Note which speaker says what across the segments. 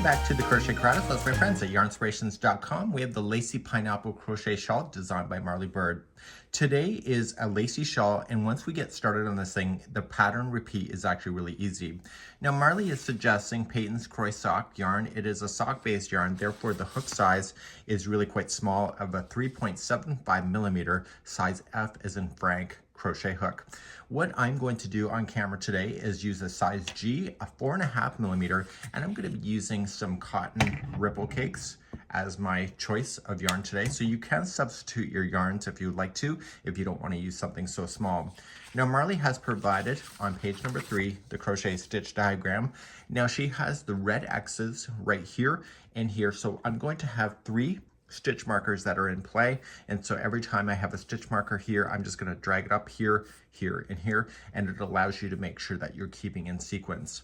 Speaker 1: Welcome back to the Crochet Karate. That's my friends at yarnspirations.com. We have the Lacy Pineapple Crochet Shawl designed by Marley Bird. Today is a lacy shawl, and once we get started on this thing, the pattern repeat is actually really easy. Now Marley is suggesting Peyton's Croy Sock yarn. It is a sock-based yarn, therefore the hook size is really quite small, of a 3.75 millimeter, size F as in Frank crochet hook. What I'm going to do on camera today is use a size G, a 4.5 millimeter, and I'm going to be using some cotton ripple cakes as my choice of yarn today. So you can substitute your yarns if you'd like to, if you don't want to use something so small. Now Marley has provided on page number 3 the crochet stitch diagram. Now she has the red X's right here and here, so I'm going to have 3 stitch markers that are in play, and so every time I have a stitch marker here, I'm just going to drag it up here, here, and here, and it allows you to make sure that you're keeping in sequence.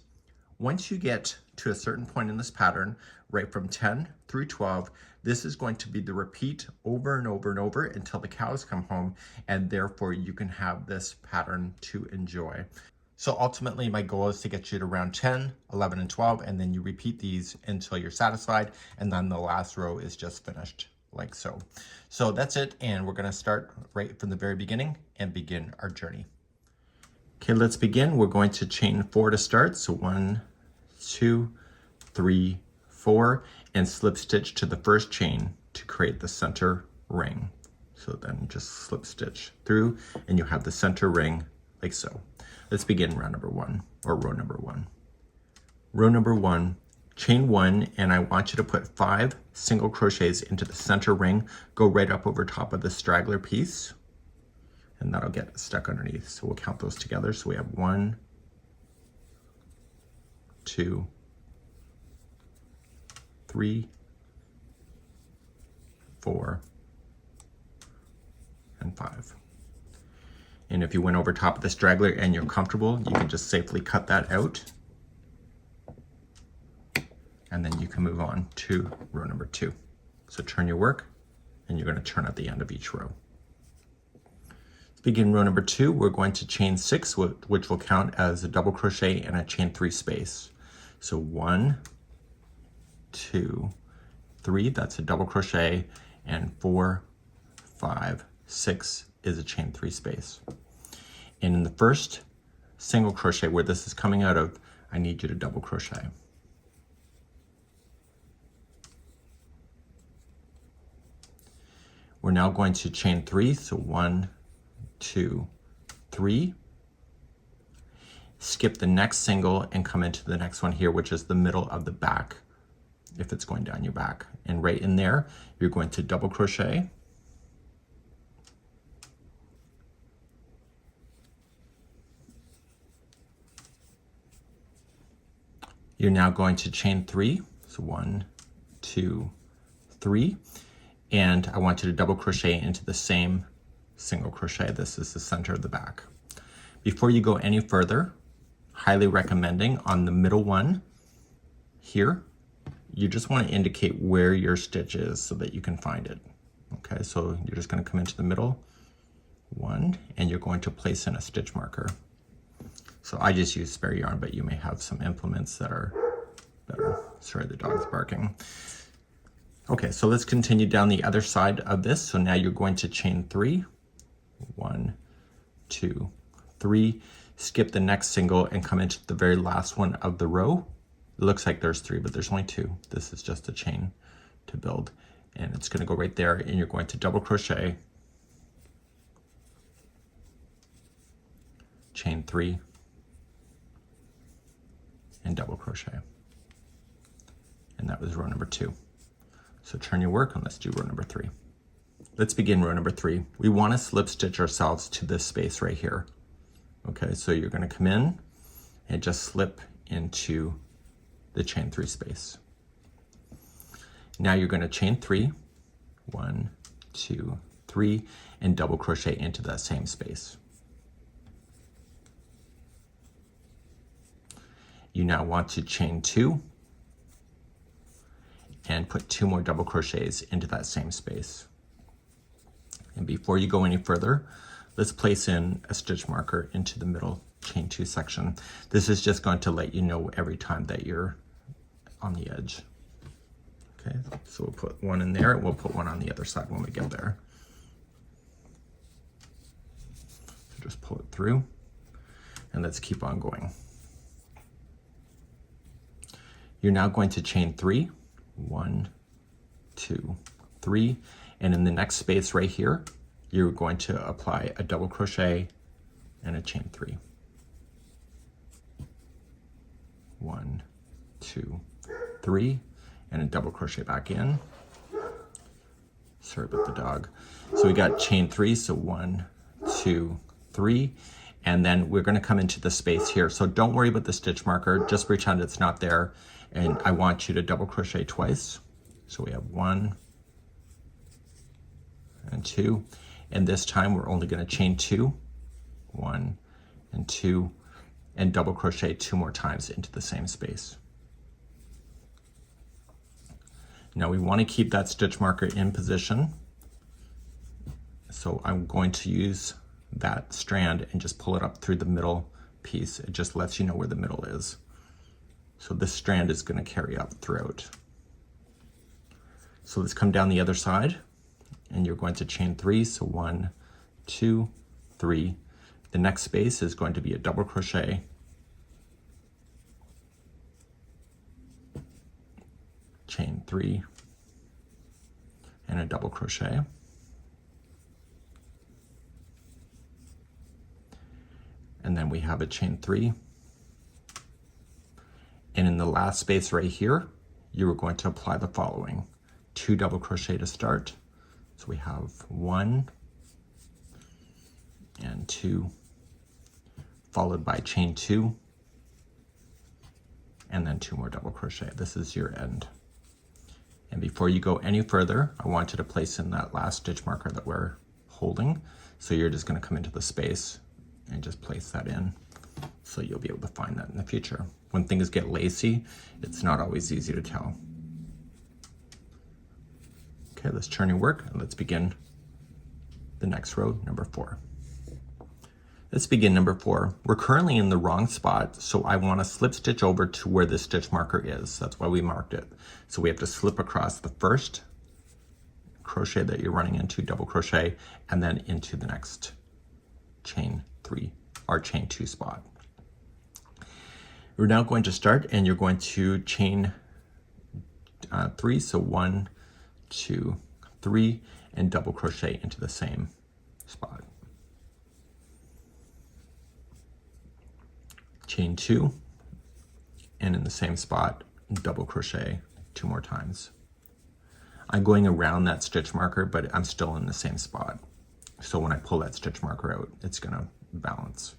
Speaker 1: Once you get to a certain point in this pattern, right from 10 through 12, this is going to be the repeat over and over and over until the cows come home, and therefore you can have this pattern to enjoy. So ultimately my goal is to get you to around 10, 11, and 12, and then you repeat these until you're satisfied, and then the last row is just finished, like so. So that's it, and we're gonna start right from the very beginning and begin our journey. Okay, let's begin. We're going to chain 4 to start. So 1, 2, 3, 4, and slip stitch to the first chain to create the center ring. So then just slip stitch through, and you have the center ring like so. Let's begin round number 1, or row number 1. Row number 1, chain 1, and I want you to put 5 single crochets into the center ring. Go right up over top of the straggler piece, and that'll get stuck underneath. So we'll count those together. So we have 1, 2, 3, 4, and 5. And if you went over top of the straggler and you're comfortable, you can just safely cut that out. And then you can move on to row number 2. So turn your work, and you're going to turn at the end of each row. Let's begin row number 2. We're going to chain 6, which will count as a double crochet and a chain 3 space. So 1, 2, 3, that's a double crochet, and 4, 5, 6 is a chain 3 space. And in the first single crochet where this is coming out of, I need you to double crochet. We're now going to chain 3, so 1, 2, 3. Skip the next single and come into the next one here, which is the middle of the back, if it's going down your back. And right in there, you're going to double crochet. You're now going to chain 3, so 1, 2, 3, and I want you to double crochet into the same single crochet. This is the center of the back. Before you go any further, highly recommending on the middle one here, you just want to indicate where your stitch is so that you can find it. Okay, so you're just going to come into the middle one, and you're going to place in a stitch marker. So I just use spare yarn, but you may have some implements that are better. Sorry, the dog's barking. Okay, so let's continue down the other side of this. So now you're going to chain 3, 1, 2, 3, skip the next single and come into the very last one of the row. It looks like there's 3, but there's only 2. This is just a chain to build, and it's going to go right there, and you're going to double crochet, chain 3, and double crochet. And that was row number 2. So turn your work and let's do row number 3. Let's begin row number 3. We want to slip stitch ourselves to this space right here. Okay, so you're going to come in and just slip into the chain 3 space. Now you're going to chain 3, 1, 2, 3, and double crochet into that same space. You now want to chain 2 and put 2 more double crochets into that same space. And before you go any further, let's place in a stitch marker into the middle chain 2 section. This is just going to let you know every time that you're on the edge. Okay, so we'll put one in there and we'll put one on the other side when we get there. So just pull it through and let's keep on going. You're now going to chain 3, 1, 2, 3, and in the next space right here, you're going to apply a double crochet and a chain 3. 1, 2, 3, and a double crochet back in. Sorry about the dog. So we got chain 3, so 1, 2, 3, and then we're going to come into the space here. So don't worry about the stitch marker, just pretend it's not there, and I want you to double crochet twice. So we have 1 and 2, and this time we're only going to chain 2, 1 and 2, and double crochet 2 more times into the same space. Now we want to keep that stitch marker in position, so I'm going to use that strand and just pull it up through the middle piece. It just lets you know where the middle is. So this strand is going to carry up throughout. So let's come down the other side, and you're going to chain 3, so 1, 2, 3. The next space is going to be a double crochet, chain 3, and a double crochet, and then we have a chain 3, and in the last space right here, you are going to apply the following: 2 double crochet to start. So we have 1 and 2, followed by chain 2, and then 2 more double crochet. This is your end. And before you go any further, I want you to place in that last stitch marker that we're holding. So you're just going to come into the space and just place that in, so you'll be able to find that in the future. When things get lacy, it's not always easy to tell. Okay, let's turn your work and let's begin the next row, number 4. Let's begin number 4. We're currently in the wrong spot, so I want to slip stitch over to where this stitch marker is. That's why we marked it. So we have to slip across the first crochet that you're running into, double crochet, and then into the next chain 3, or chain 2 spot. We're now going to start, and you're going to chain 3, so 1, 2, 3, and double crochet into the same spot. Chain 2, and in the same spot, double crochet 2 more times. I'm going around that stitch marker, but I'm still in the same spot. So when I pull that stitch marker out, it's going to balance.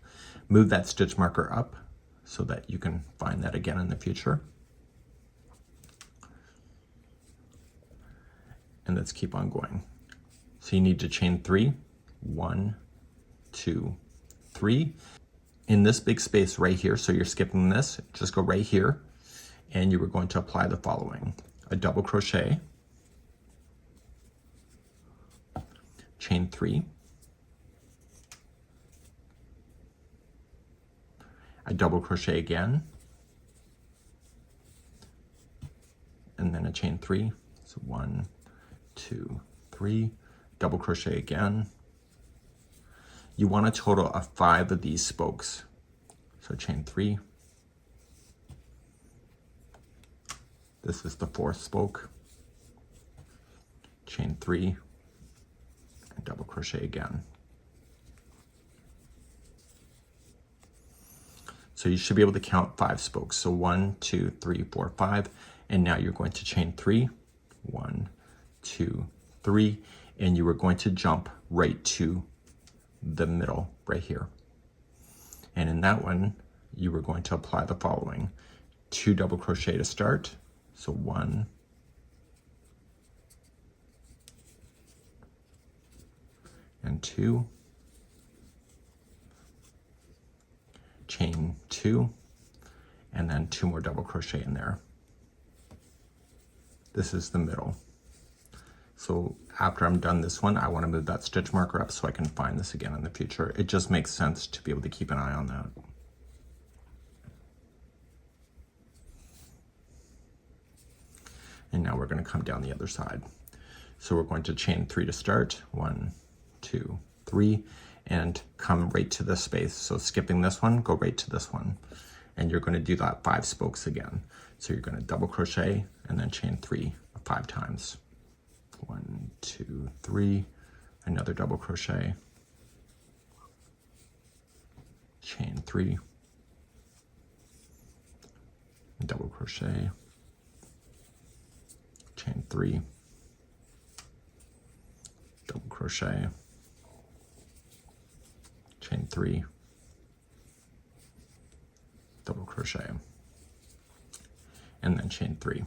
Speaker 1: Move that stitch marker up so that you can find that again in the future. And let's keep on going. So you need to chain 3, 1, 2, 3. In this big space right here, so you're skipping this, just go right here, and you are going to apply the following: a double crochet, chain 3, a double crochet again, and then a chain 3. So 1, 2, 3, double crochet again. You want a total of 5 of these spokes. So chain 3. This is the 4th spoke. Chain 3 and double crochet again. So you should be able to count 5 spokes. So 1, 2, 3, 4, 5. And now you're going to chain 3, 1, 2, 3, and you are going to jump right to the middle right here. And in that one, you are going to apply the following: 2 double crochet to start. So 1, and 2, chain 2, and then 2 more double crochet in there. This is the middle. So after I'm done this one, I want to move that stitch marker up so I can find this again in the future. It just makes sense to be able to keep an eye on that. And now we're going to come down the other side. So we're going to chain 3 to start, 1, 2, 3, and come right to this space. So skipping this one, go right to this one. And you're going to do that 5 spokes again. So you're going to double crochet and then chain 3 5 times. 1, 2, 3, another double crochet, chain 3, double crochet, chain 3, double crochet, chain 3, double crochet, and then chain 3.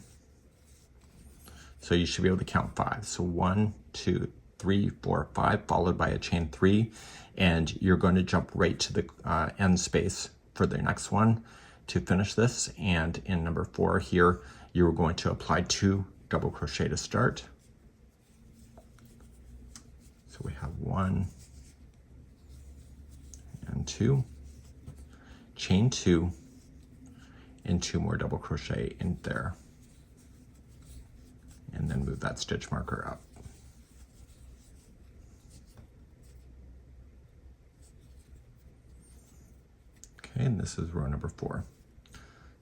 Speaker 1: So you should be able to count 5. So 1, 2, 3, 4, 5, followed by a chain 3, and you're going to jump right to the end space for the next one to finish this. And in number 4 here, you're going to apply 2 double crochet to start. So we have 1 and 2, chain 2, and 2 more double crochet in there. And then move that stitch marker up. Okay, and this is row number 4.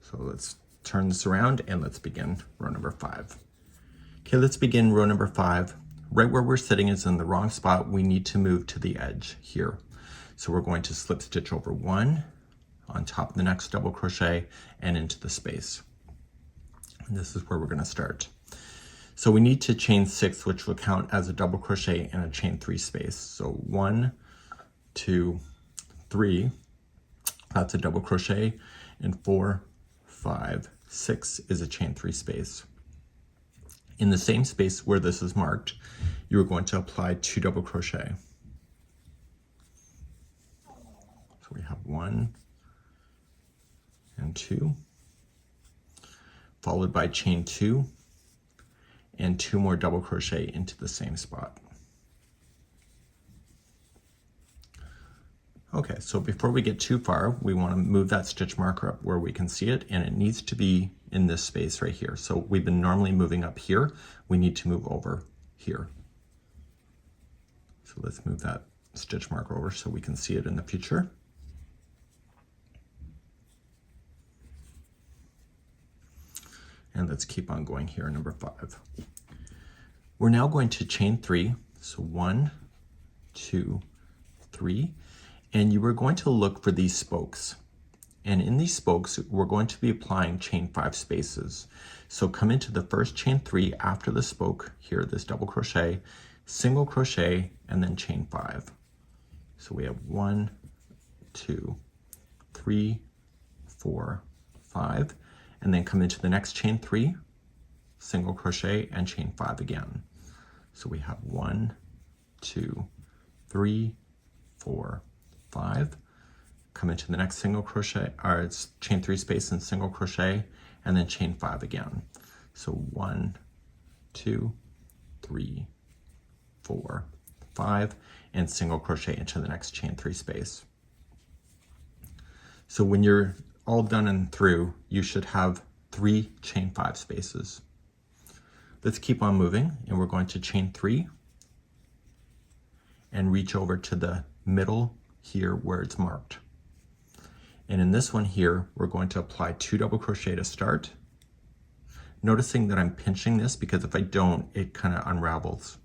Speaker 1: So let's turn this around and let's begin row number 5. Okay, let's begin row number 5. Right where we're sitting is in the wrong spot. We need to move to the edge here. So we're going to slip stitch over 1 on top of the next double crochet and into the space. And this is where we're going to start. So we need to chain 6, which will count as a double crochet and a chain 3 space. So 1, 2, 3, that's a double crochet, and 4, 5, 6 is a chain 3 space. In the same space where this is marked, you're going to apply 2 double crochet. So we have 1 and 2, followed by chain 2, and 2 more double crochet into the same spot. Okay, so before we get too far, we want to move that stitch marker up where we can see it, and it needs to be in this space right here. So we've been normally moving up here, we need to move over here. So let's move that stitch marker over so we can see it in the future. And let's keep on going here, number 5. We're now going to chain 3, so 1, 2, 3, and you are going to look for these spokes. And in these spokes, we're going to be applying chain 5 spaces. So come into the first chain 3 after the spoke, here, this double crochet, single crochet, and then chain 5. So we have 1, 2, 3, 4, 5, and then come into the next chain 3, single crochet, and chain 5 again. So we have 1, 2, 3, 4, 5. Come into the next single crochet, or it's chain 3 space and single crochet, and then chain 5 again. So 1, 2, 3, 4, 5, and single crochet into the next chain 3 space. So when you're all done and through, you should have 3 chain 5 spaces. Let's keep on moving, and we're going to chain 3 and reach over to the middle here where it's marked. And in this one here, we're going to apply 2 double crochet to start, noticing that I'm pinching this because if I don't, it kind of unravels.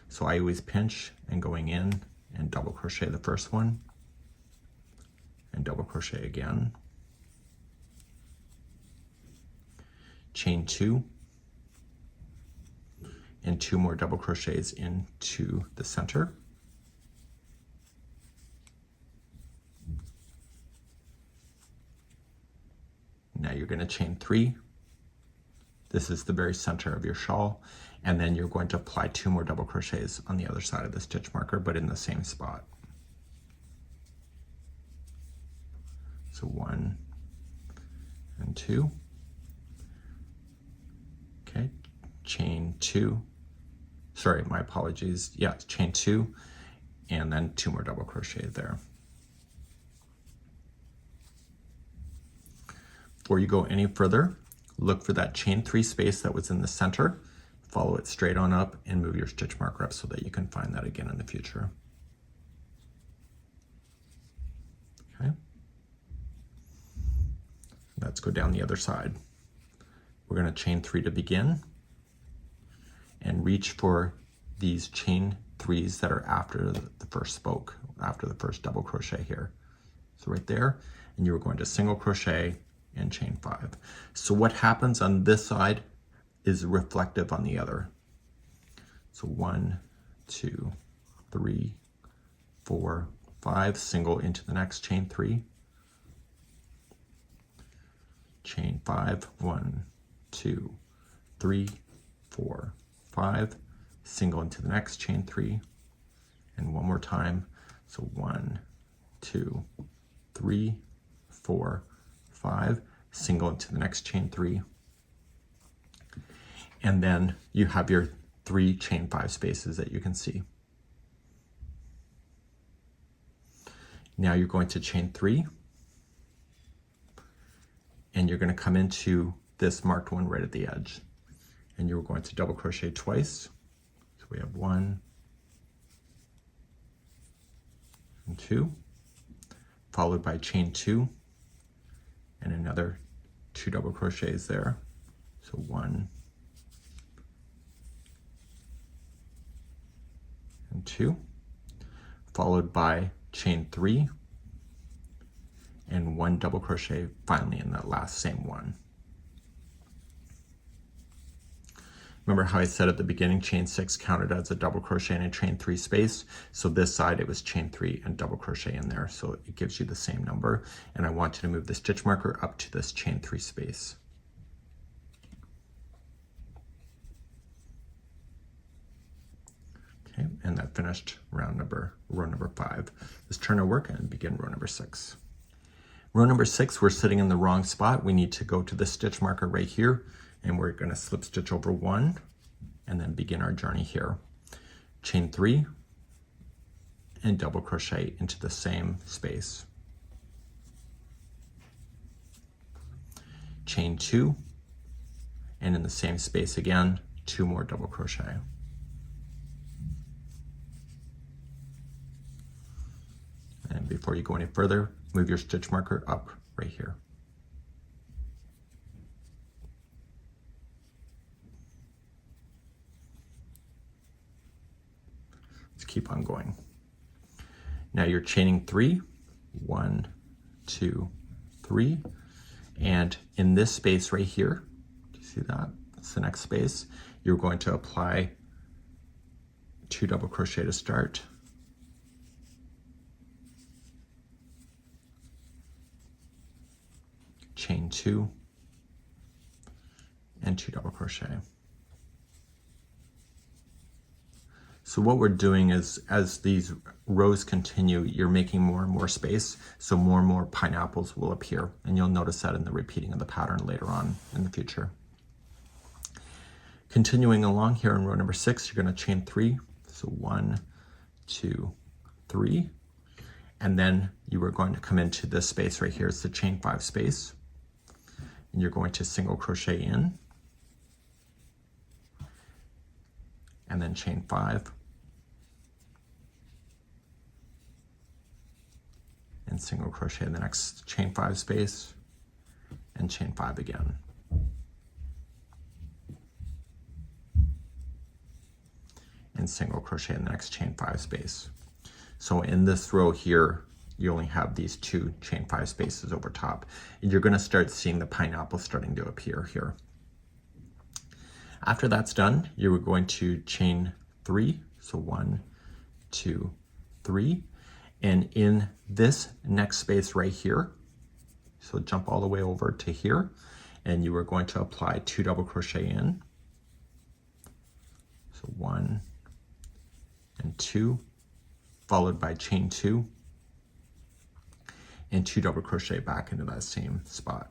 Speaker 1: So I always pinch and going in and double crochet the first one and double crochet again, chain 2, and 2 more double crochets into the center. Now you're going to chain 3. This is the very center of your shawl, and then you're going to apply 2 more double crochets on the other side of the stitch marker, but in the same spot. So 1 and 2. Okay, chain 2. Sorry, my apologies. Yeah, chain 2, and then 2 more double crochet there. Before you go any further, look for that chain 3 space that was in the center, follow it straight on up and move your stitch marker up so that you can find that again in the future. Okay. Let's go down the other side. We're going to chain 3 to begin and reach for these chain 3s that are after the first spoke, after the first double crochet here. So right there, and you're going to single crochet and chain 5. So what happens on this side is reflective on the other. So 1, 2, 3, 4, 5, single into the next chain 3, chain 5, 1, 2, 3, 4, 5, single into the next chain 3, and one more time. So 1, 2, 3, 4, 5, single into the next chain 3, and then you have your 3 chain 5 spaces that you can see. Now you're going to chain 3, and you're going to come into this marked one right at the edge, and you're going to double crochet twice. So we have 1 and 2, followed by chain 2 and another 2 double crochets there. So 1 and 2, followed by chain 3 and 1 double crochet finally in that last same one. Remember how I said at the beginning chain 6 counted as a double crochet in a chain 3 space? So this side it was chain 3 and double crochet in there, so it gives you the same number. And I want you to move the stitch marker up to this chain 3 space. Okay, and that finished row number 5. Let's turn our work and begin row number 6. Row number 6, we're sitting in the wrong spot. We need to go to the stitch marker right here, and we're going to slip stitch over 1 and then begin our journey here. Chain 3 and double crochet into the same space. Chain 2 and in the same space again, 2 more double crochet. And before you go any further, move your stitch marker up right here. Let's keep on going. Now you're chaining 3, 1, 2, 3, and in this space right here, do you see that? That's the next space. You're going to apply 2 double crochet to start. Chain 2 and 2 double crochet. So what we're doing is, as these rows continue, you're making more and more space, so more and more pineapples will appear, and you'll notice that in the repeating of the pattern later on in the future. Continuing along here in row number 6, you're going to chain 3, so 1, 2, 3, and then you are going to come into this space right here. It's the chain 5 space. And you're going to single crochet in and then chain 5 and single crochet in the next chain 5 space and chain 5 again. And single crochet in the next chain 5 space. So in this row here, you only have these 2 chain 5 spaces over top. And you're going to start seeing the pineapple starting to appear here. After that's done, you're going to chain 3. So 1, 2, 3. And in this next space right here, so jump all the way over to here, and you are going to apply 2 double crochet in. So 1 and 2, followed by chain 2. And 2 double crochet back into that same spot.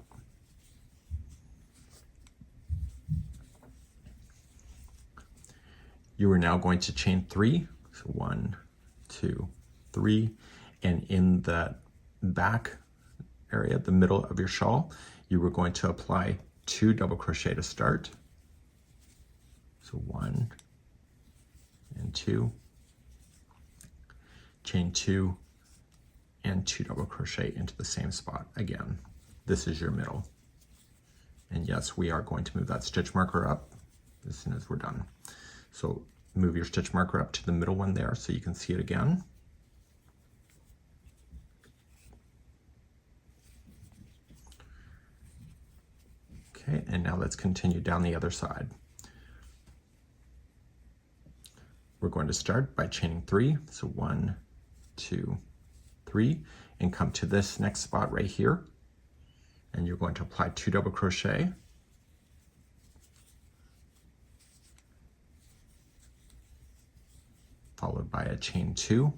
Speaker 1: You are now going to chain 3, so 1, 2, 3, and in the back area, the middle of your shawl, you are going to apply 2 double crochet to start. So 1 and 2, chain 2 and 2 double crochet into the same spot again. This is your middle. And yes, we are going to move that stitch marker up as soon as we're done. So move your stitch marker up to the middle one there so you can see it again. Okay, and now let's continue down the other side. We're going to start by chaining 3. So 1, 2, 3, and come to this next spot right here. And you're going to apply 2 double crochet. Followed by a chain 2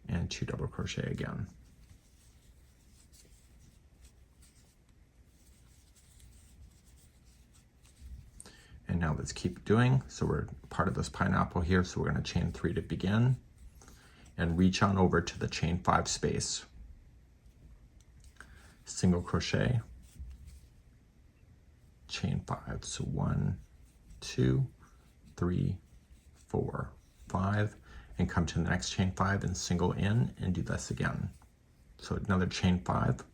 Speaker 1: and 2 double crochet again. And now let's keep doing. So we're part of this pineapple here, so we're going to chain 3 to begin and reach on over to the chain 5 space. Single crochet, chain 5. So 1, 2, 3, 4, 5, and come to the next chain 5 and single in and do this again. So another chain 5.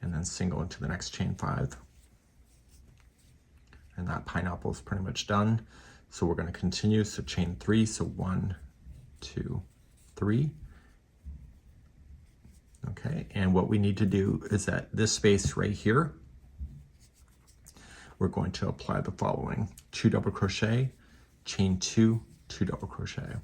Speaker 1: And then single into the next chain 5. And that pineapple is pretty much done. So we're going to continue. So chain 3. So 1, 2, 3. Okay, and what we need to do is at this space right here, we're going to apply the following: 2 double crochet, chain 2, 2 double crochet.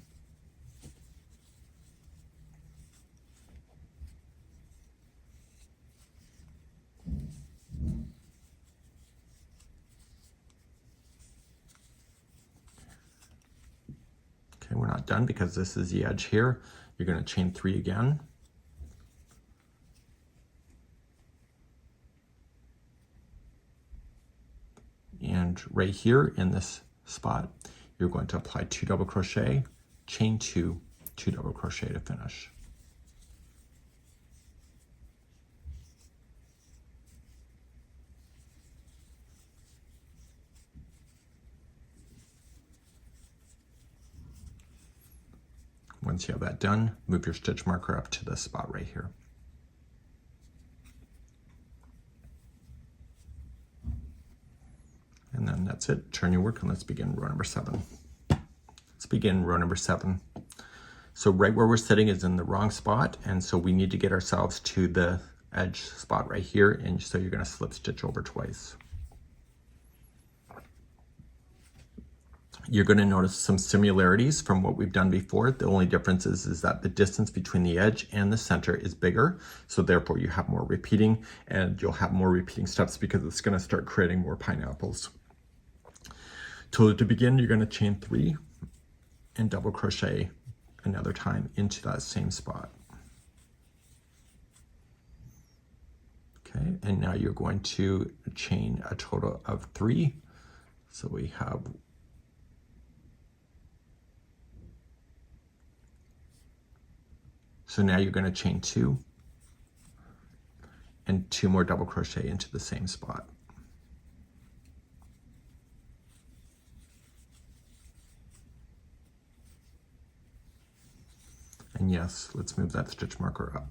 Speaker 1: Okay, we're not done because this is the edge here. You're going to chain 3 again. And right here in this spot, you're going to apply 2 double crochet, chain 2, 2 double crochet to finish. Once you have that done, move your stitch marker up to this spot right here. And then that's it. Turn your work and let's begin row number 7. Let's begin row number 7. So right where we're sitting is in the wrong spot, and so we need to get ourselves to the edge spot right here, and so you're going to slip stitch over twice. You're going to notice some similarities from what we've done before. The only difference is that the distance between the edge and the center is bigger, so therefore you have more repeating, and you'll have more repeating steps because it's going to start creating more pineapples. So to begin, you're going to chain 3 and double crochet another time into that same spot. Okay, and now you're going to chain a total of 3. So we have So now you're going to chain 2 and 2 more double crochet into the same spot. And yes, let's move that stitch marker up.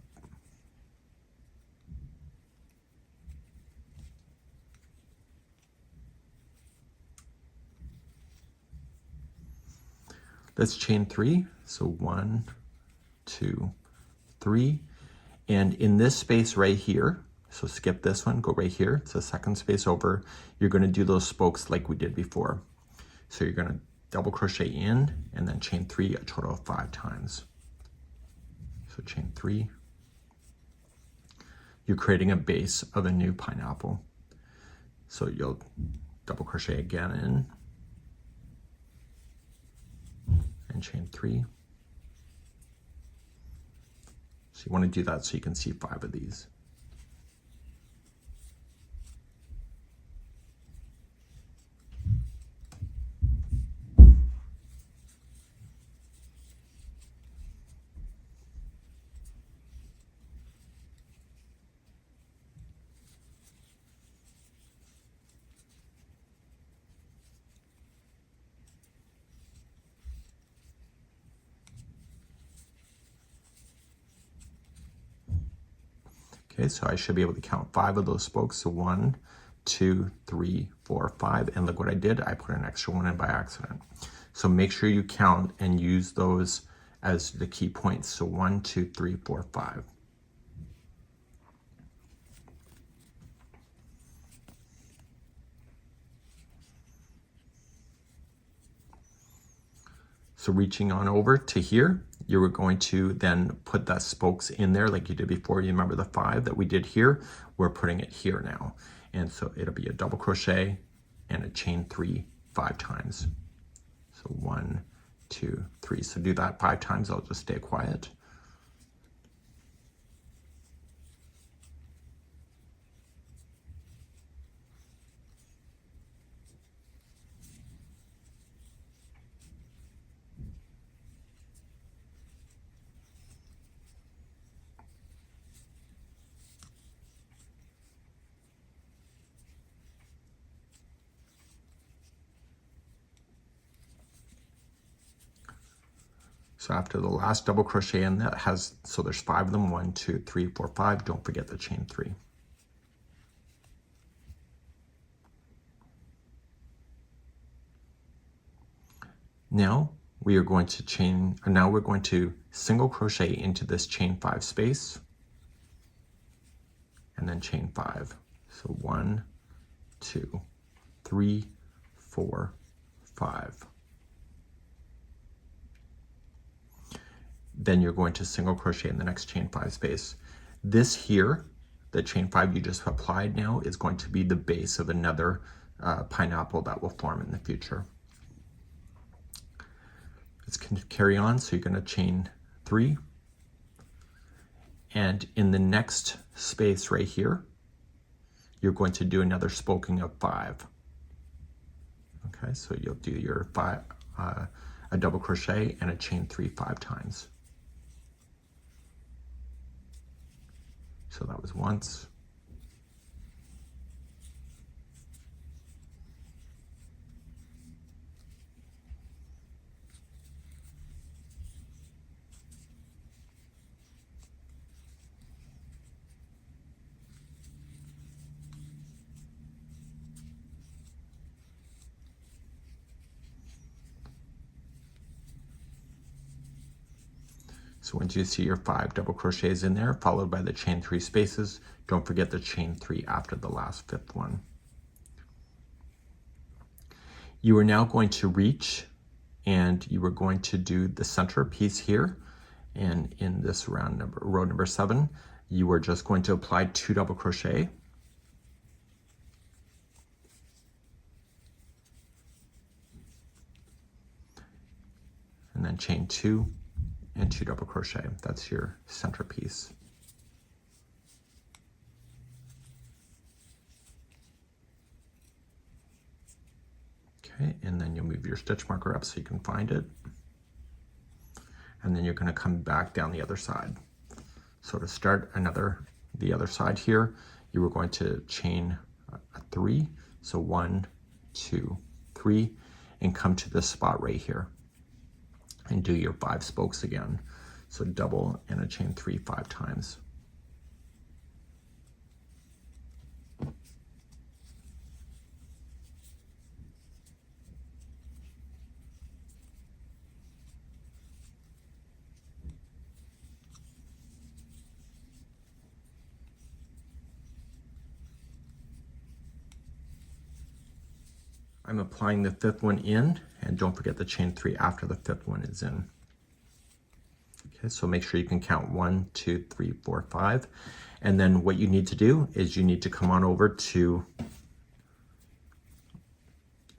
Speaker 1: Let's chain 3. So 1, 2, 3. And in this space right here, so skip this one, go right here. It's the second space over. You're going to do those spokes like we did before. So you're going to double crochet in and then chain 3 a total of 5 times. So chain 3. You're creating a base of a new pineapple. So you'll double crochet again in and chain 3. So you want to do that so you can see 5 of these. Okay, so I should be able to count 5 of those spokes. So 1, 2, 3, 4, 5. And look what I did. I put an extra one in by accident. So make sure you count and use those as the key points. So 1, 2, 3, 4, 5. So reaching on over to here, you were going to then put the spokes in there like you did before. You remember the 5 that we did here? We're putting it here now. And so it'll be a double crochet and a chain 3 5 times. So 1, 2, 3. So do that 5 times. I'll just stay quiet. So after the last double crochet in that has, so there's 5 of them, 1, 2, 3, 4, 5. Don't forget the chain 3. Now we are going to single crochet into this chain 5 space and then chain 5. So 1, 2, 3, 4, 5. Then you're going to single crochet in the next chain 5 space. This here, the chain 5 you just applied now, is going to be the base of another pineapple that will form in the future. Let's carry on. So you're going to chain 3, and in the next space right here, you're going to do another spoking of 5. Okay, so you'll do your 5, a double crochet and a chain 3 5 times. So that was once. So once you see your 5 double crochets in there, followed by the chain 3 spaces, don't forget the chain 3 after the last 5th one. You are now going to reach, and you are going to do the center piece here. And in this row number 7, you are just going to apply 2 double crochet. And then chain 2 and 2 double crochet. That's your center piece. Okay, and then you'll move your stitch marker up so you can find it. And then you're going to come back down the other side. So to start the other side here, you were going to chain a 3. So 1, 2, 3, and come to this spot right here. And do your 5 spokes again. So double and a chain 3 5 times. I'm applying the 5th one in, and don't forget the chain 3 after the 5th one is in. Okay, so make sure you can count 1, 2, 3, 4, 5. And then what you need to do is you need to come on over to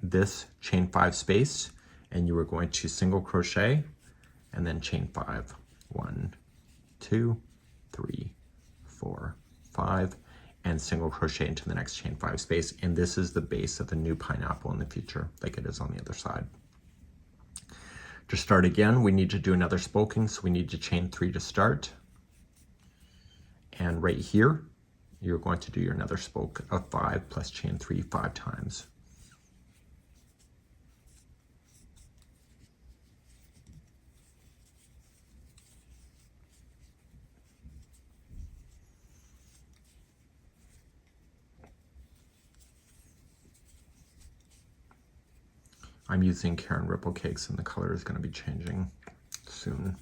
Speaker 1: this chain 5 space, and you are going to single crochet and then chain 5. 1, 2, 3, 4, 5, and single crochet into the next chain 5 space. And this is the base of the new pineapple in the future, like it is on the other side. To start again, we need to do another spoking, so we need to chain 3 to start. And right here, you're going to do your another spoke of 5 plus chain 3 5 times. I'm using Caron Ripple Cakes, and the color is going to be changing soon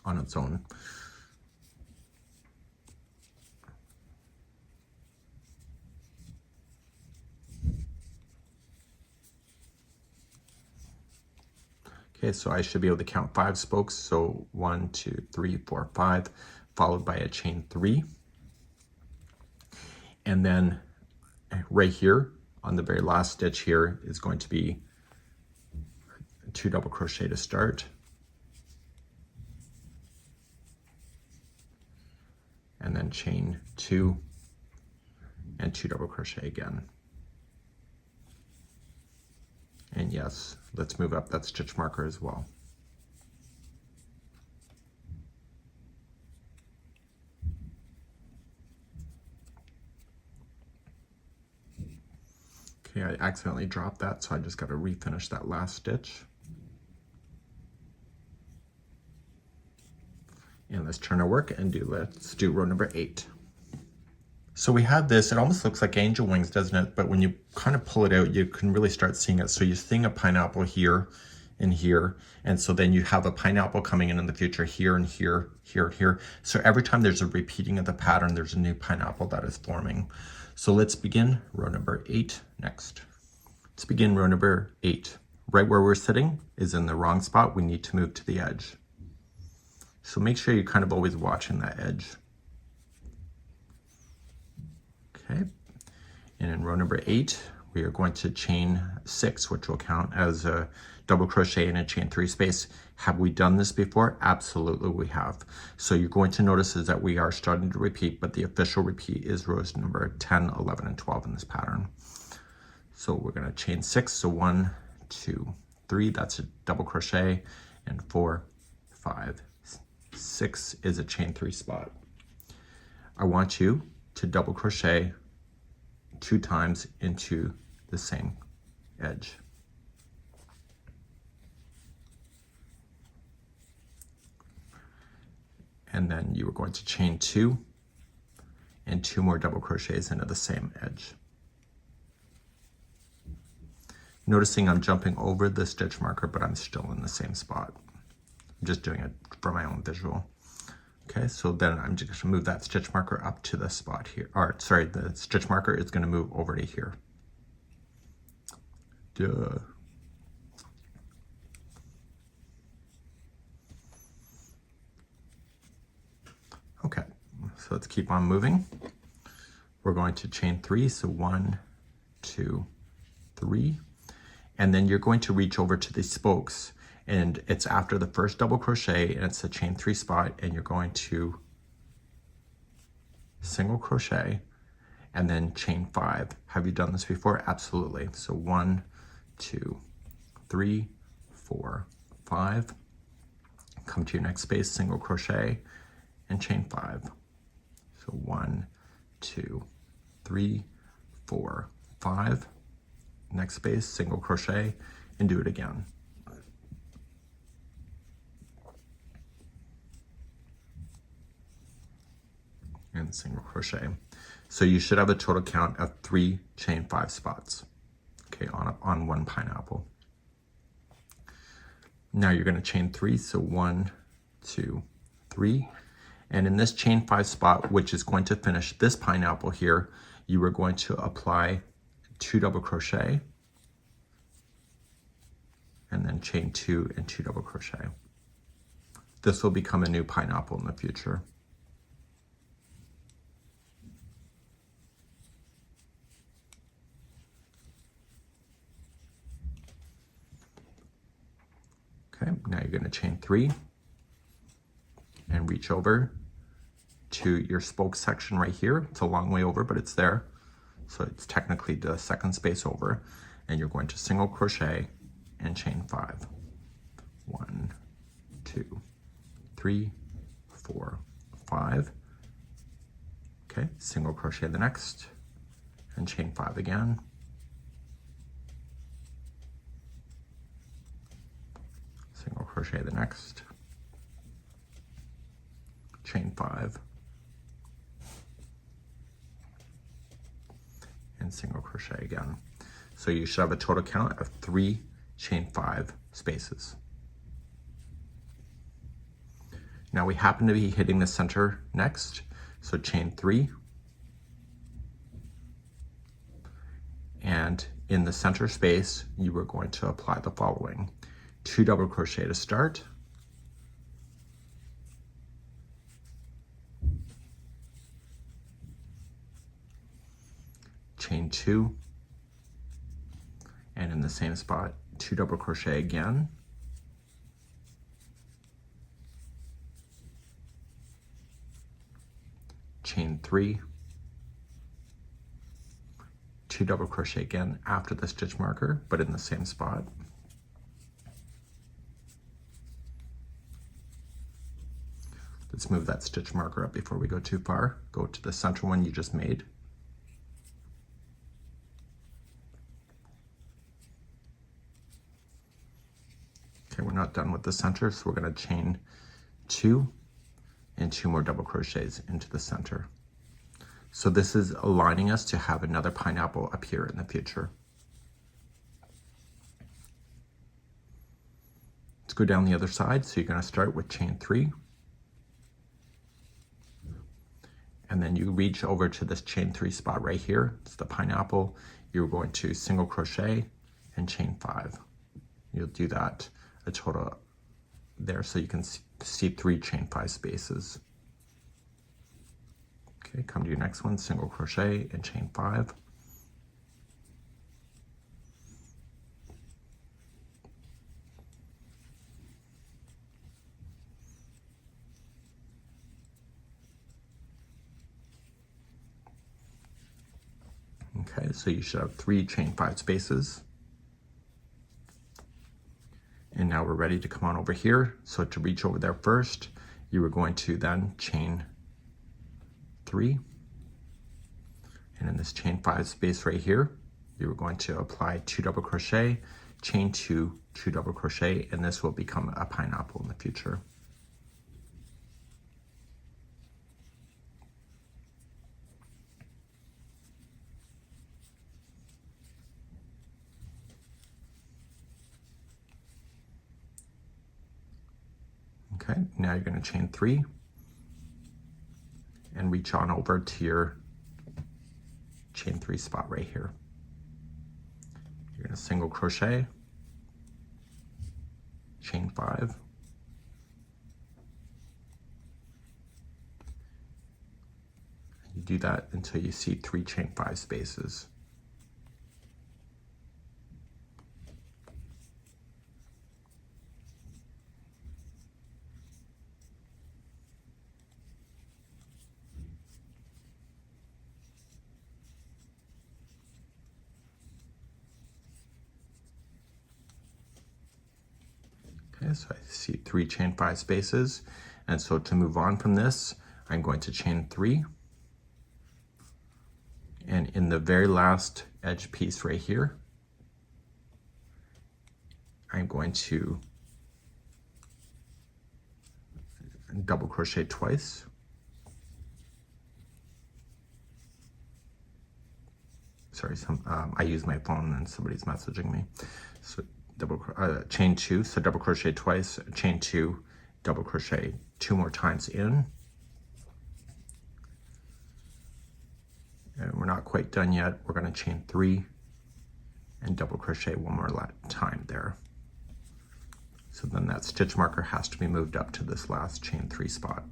Speaker 1: on its own. Okay, so I should be able to count 5 spokes. So 1, 2, 3, 4, 5, followed by a chain 3. And then right here on the very last stitch here is going to be 2 double crochet to start. And then chain 2 and 2 double crochet again. And yes, let's move up that stitch marker as well. Okay, I accidentally dropped that, so I just got to refinish that last stitch. And let's turn our work and let's do row number 8. So we have this, it almost looks like angel wings, doesn't it? But when you kind of pull it out, you can really start seeing it. So you're seeing a pineapple here and here. And so then you have a pineapple coming in the future here and here, here and here. So every time there's a repeating of the pattern, there's a new pineapple that is forming. So let's begin row number 8 next. Let's begin row number 8. Right where we're sitting is in the wrong spot. We need to move to the edge. So make sure you're kind of always watching that edge. Okay, and in row number 8, we are going to chain 6, which will count as a double crochet in a chain 3 space. Have we done this before? Absolutely we have. So you're going to notice is that we are starting to repeat, but the official repeat is rows number 10, 11, and 12 in this pattern. So we're going to chain 6, so 1, 2, 3, that's a double crochet, and 4, 5, 6 is a chain 3 spot. I want you to double crochet 2 times into the same edge. And then you are going to chain 2 and 2 more double crochets into the same edge. Noticing I'm jumping over the stitch marker, but I'm still in the same spot. I'm just doing it for my own visual. Okay, so then I'm just going to move that stitch marker up to the spot here. Or sorry, the stitch marker is going to move over to here. Duh. Okay, so let's keep on moving. We're going to chain 3, so 1, 2, 3. And then you're going to reach over to the spokes. And it's after the first double crochet, and it's a chain 3 spot, and you're going to single crochet and then chain 5. Have you done this before? Absolutely. So 1, 2, 3, 4, 5. Come to your next space, single crochet and chain 5. So 1, 2, 3, 4, 5. Next space, single crochet, and do it again. And single crochet. So you should have a total count of 3 chain 5 spots, okay, on one pineapple. Now you're going to chain 3, so 1, 2, 3. And in this chain 5 spot, which is going to finish this pineapple here, you are going to apply 2 double crochet and then chain 2 and 2 double crochet. This will become a new pineapple in the future. Okay, now you're going to chain 3 and reach over to your spoke section right here. It's a long way over, but it's there. So it's technically the second space over. And you're going to single crochet and chain 5. 1, 2, 3, 4, 5. Okay, single crochet the next and chain 5 again. Single crochet the next, chain 5, and single crochet again. So you should have a total count of 3 chain 5 spaces. Now we happen to be hitting the center next, so chain 3, and in the center space you are going to apply the following: 2 double crochet to start, chain 2, and in the same spot 2 double crochet again, chain 3, 2 double crochet again after the stitch marker, but in the same spot, let's move that stitch marker up before we go too far. Go to the center one you just made, okay, we're not done with the center, so we're going to chain 2 and 2 more double crochets into the center. So this is aligning us to have another pineapple appear in the future. Let's go down the other side. So you're going to start with chain 3, and then you reach over to this chain 3 spot right here. It's the pineapple. You're going to single crochet and chain 5. You'll do that a total there, so you can see 3 chain 5 spaces. Okay, come to your next one, single crochet and chain 5. Okay, so you should have 3 chain 5 spaces. And now we're ready to come on over here. So to reach over there first, you are going to then chain 3, and in this chain 5 space right here, you are going to apply 2 double crochet, chain 2, 2 double crochet, and this will become a pineapple in the future. Okay, now you're going to chain 3 and reach on over to your chain 3 spot right here. You're going to single crochet, chain 5, you do that until you see 3 chain 5 spaces. Okay, so I see 3 chain 5 spaces, and so to move on from this, I'm going to chain 3, and in the very last edge piece right here, I'm going to double crochet twice, sorry, I use my phone and somebody's messaging me. So chain 2, so double crochet twice, chain 2, double crochet 2 more times in, and we're not quite done yet. We're going to chain 3 and double crochet 1 more time there. So then that stitch marker has to be moved up to this last chain 3 spot,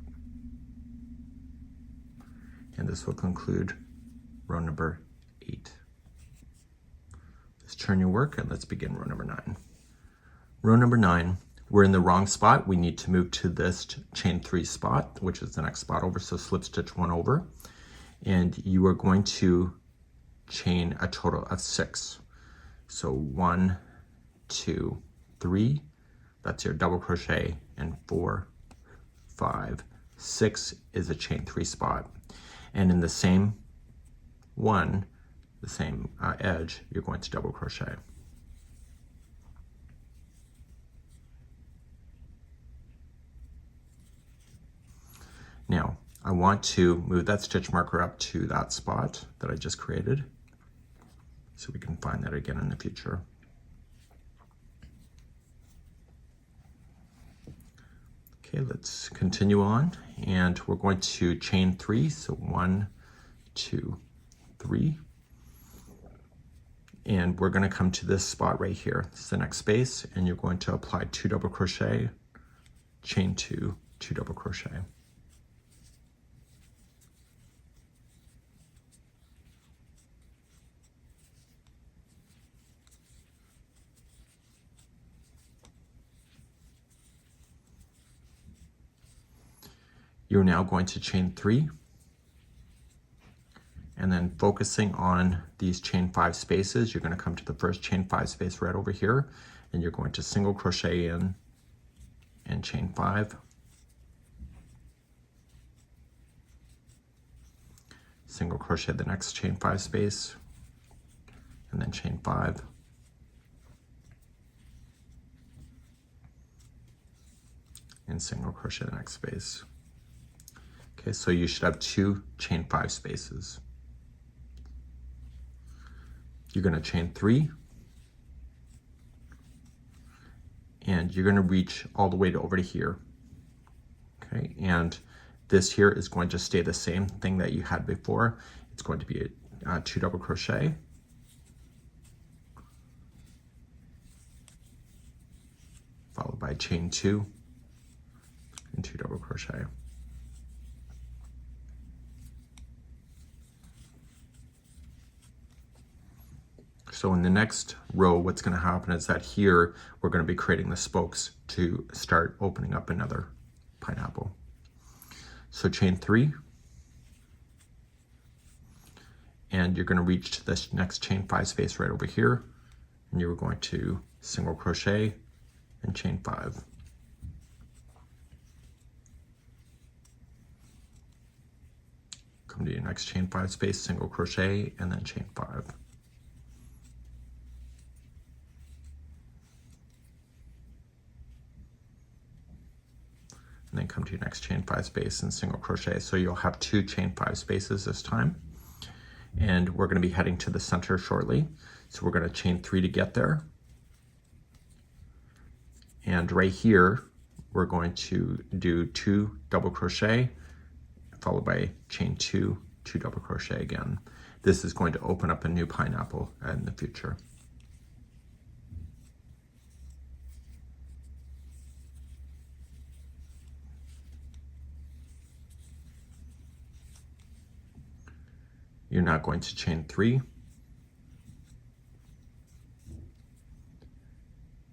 Speaker 1: and this will conclude row number 8. Let's turn your work and let's begin row number 9. Row number 9, we're in the wrong spot. We need to move to this chain 3 spot, which is the next spot over. So slip stitch 1 over, and you are going to chain a total of 6. So 1, 2, 3, that's your double crochet, and 4, 5, 6 is a chain 3 spot. And in the same one, the same edge, you're going to double crochet. Now, I want to move that stitch marker up to that spot that I just created, so we can find that again in the future. Okay, let's continue on, and we're going to chain 3. So 1, 2, 3. And we're going to come to this spot right here. This is the next space, and you're going to apply 2 double crochet, chain 2, 2 double crochet. You're now going to chain 3, and then focusing on these chain 5 spaces, you're going to come to the first chain 5 space right over here, and you're going to single crochet in and chain 5, single crochet the next chain 5 space, and then chain 5, and single crochet the next space. Okay, so you should have 2 chain 5 spaces. You're going to chain 3, and you're going to reach all the way to over to here. Okay, and this here is going to stay the same thing that you had before. It's going to be a 2 double crochet, followed by chain 2 and 2 double crochet. So in the next row, what's going to happen is that here we're going to be creating the spokes to start opening up another pineapple. So chain 3, and you're going to reach to this next chain 5 space right over here, and you're going to single crochet and chain 5. Come to your next chain 5 space, single crochet, and then chain 5. And then come to your next chain 5 space and single crochet. So you'll have 2 chain 5 spaces this time. And we're going to be heading to the center shortly. So we're going to chain 3 to get there. And right here, we're going to do 2 double crochet, followed by chain 2, 2 double crochet again. This is going to open up a new pineapple in the future. You're now going to chain 3.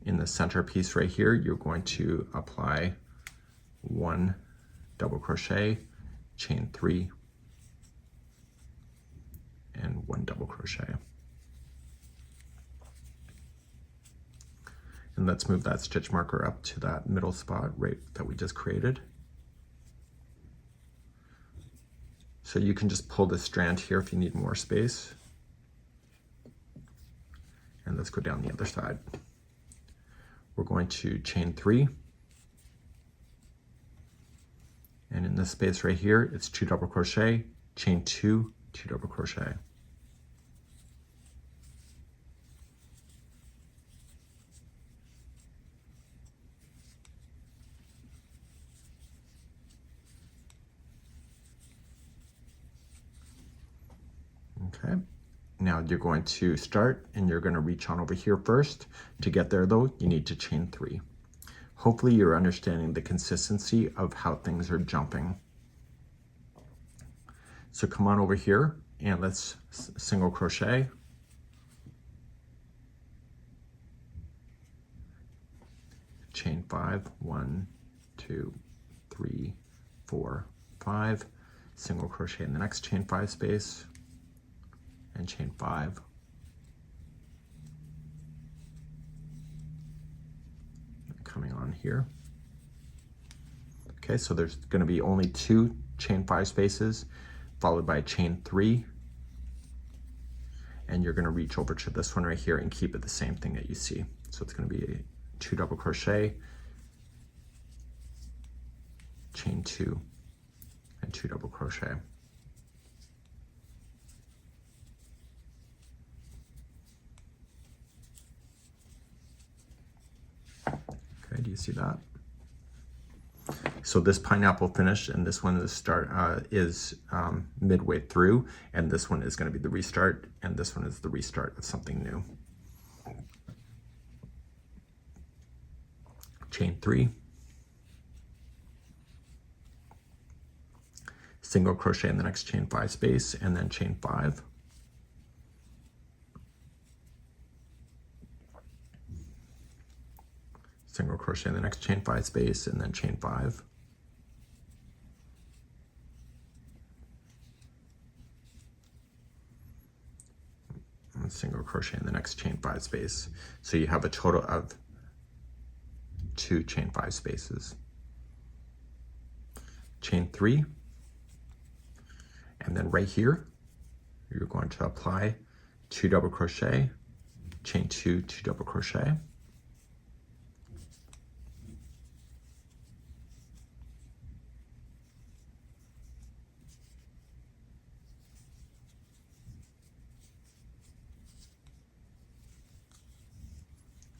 Speaker 1: In the center piece right here, you're going to apply 1 double crochet, chain 3, and 1 double crochet. And let's move that stitch marker up to that middle spot right that we just created. So you can just pull this strand here if you need more space. And let's go down the other side. We're going to chain 3. And in this space right here, it's 2 double crochet, chain 2, 2 double crochet. Okay, now you're going to start and you're going to reach on over here first. To get there though, you need to chain 3. Hopefully you're understanding the consistency of how things are jumping. So come on over here and let's single crochet. Chain 5, 1, 2, 3, 4, 5. Single crochet in the next chain 5 space. And chain 5. Coming on here. Okay, so there's going to be only 2 chain 5 spaces, followed by chain 3. And you're going to reach over to this one right here and keep it the same thing that you see. So it's going to be 2 double crochet, chain 2, and 2 double crochet. Okay, do you see that? So this pineapple finished, and this one is midway through, and this one is going to be the restart, and this one is the restart of something new. Chain 3, single crochet in the next chain 5 space, and then chain 5. Single crochet in the next chain 5 space, and then chain 5. And single crochet in the next chain 5 space. So you have a total of 2 chain 5 spaces. Chain 3, and then right here you're going to apply 2 double crochet, chain 2, 2 double crochet.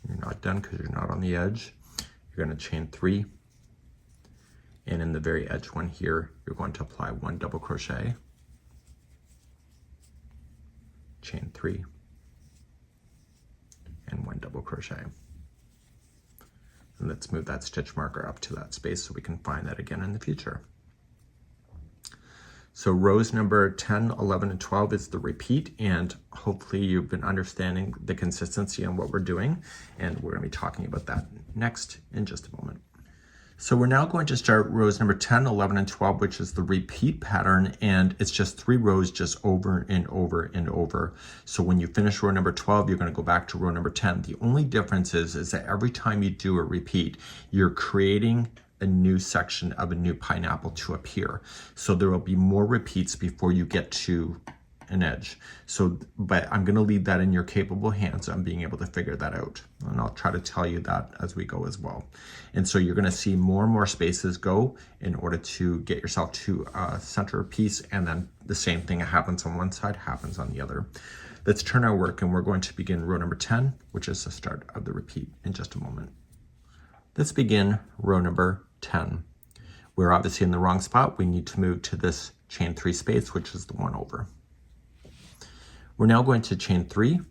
Speaker 1: You're not done because you're not on the edge. You're going to chain 3, and in the very edge one here, you're going to apply 1 double crochet, chain 3, and 1 double crochet. And let's move that stitch marker up to that space so we can find that again in the future. So rows number 10, 11, and 12 is the repeat, and hopefully you've been understanding the consistency and what we're doing, and we're going to be talking about that next in just a moment. So we're now going to start rows number 10, 11, and 12, which is the repeat pattern, and it's just 3 rows just over and over and over. So when you finish row number 12, you're going to go back to row number 10. The only difference is that every time you do a repeat, you're creating a new section of a new pineapple to appear. So there will be more repeats before you get to an edge. So, but I'm going to leave that in your capable hands on being able to figure that out. And I'll try to tell you that as we go as well. And so you're going to see more and more spaces go in order to get yourself to a center piece. And then the same thing that happens on one side happens on the other. Let's turn our work, and we're going to begin row number 10, which is the start of the repeat, in just a moment. Let's begin row number 10. We're obviously in the wrong spot. We need to move to this chain 3 space, which is the one over. We're now going to chain 3,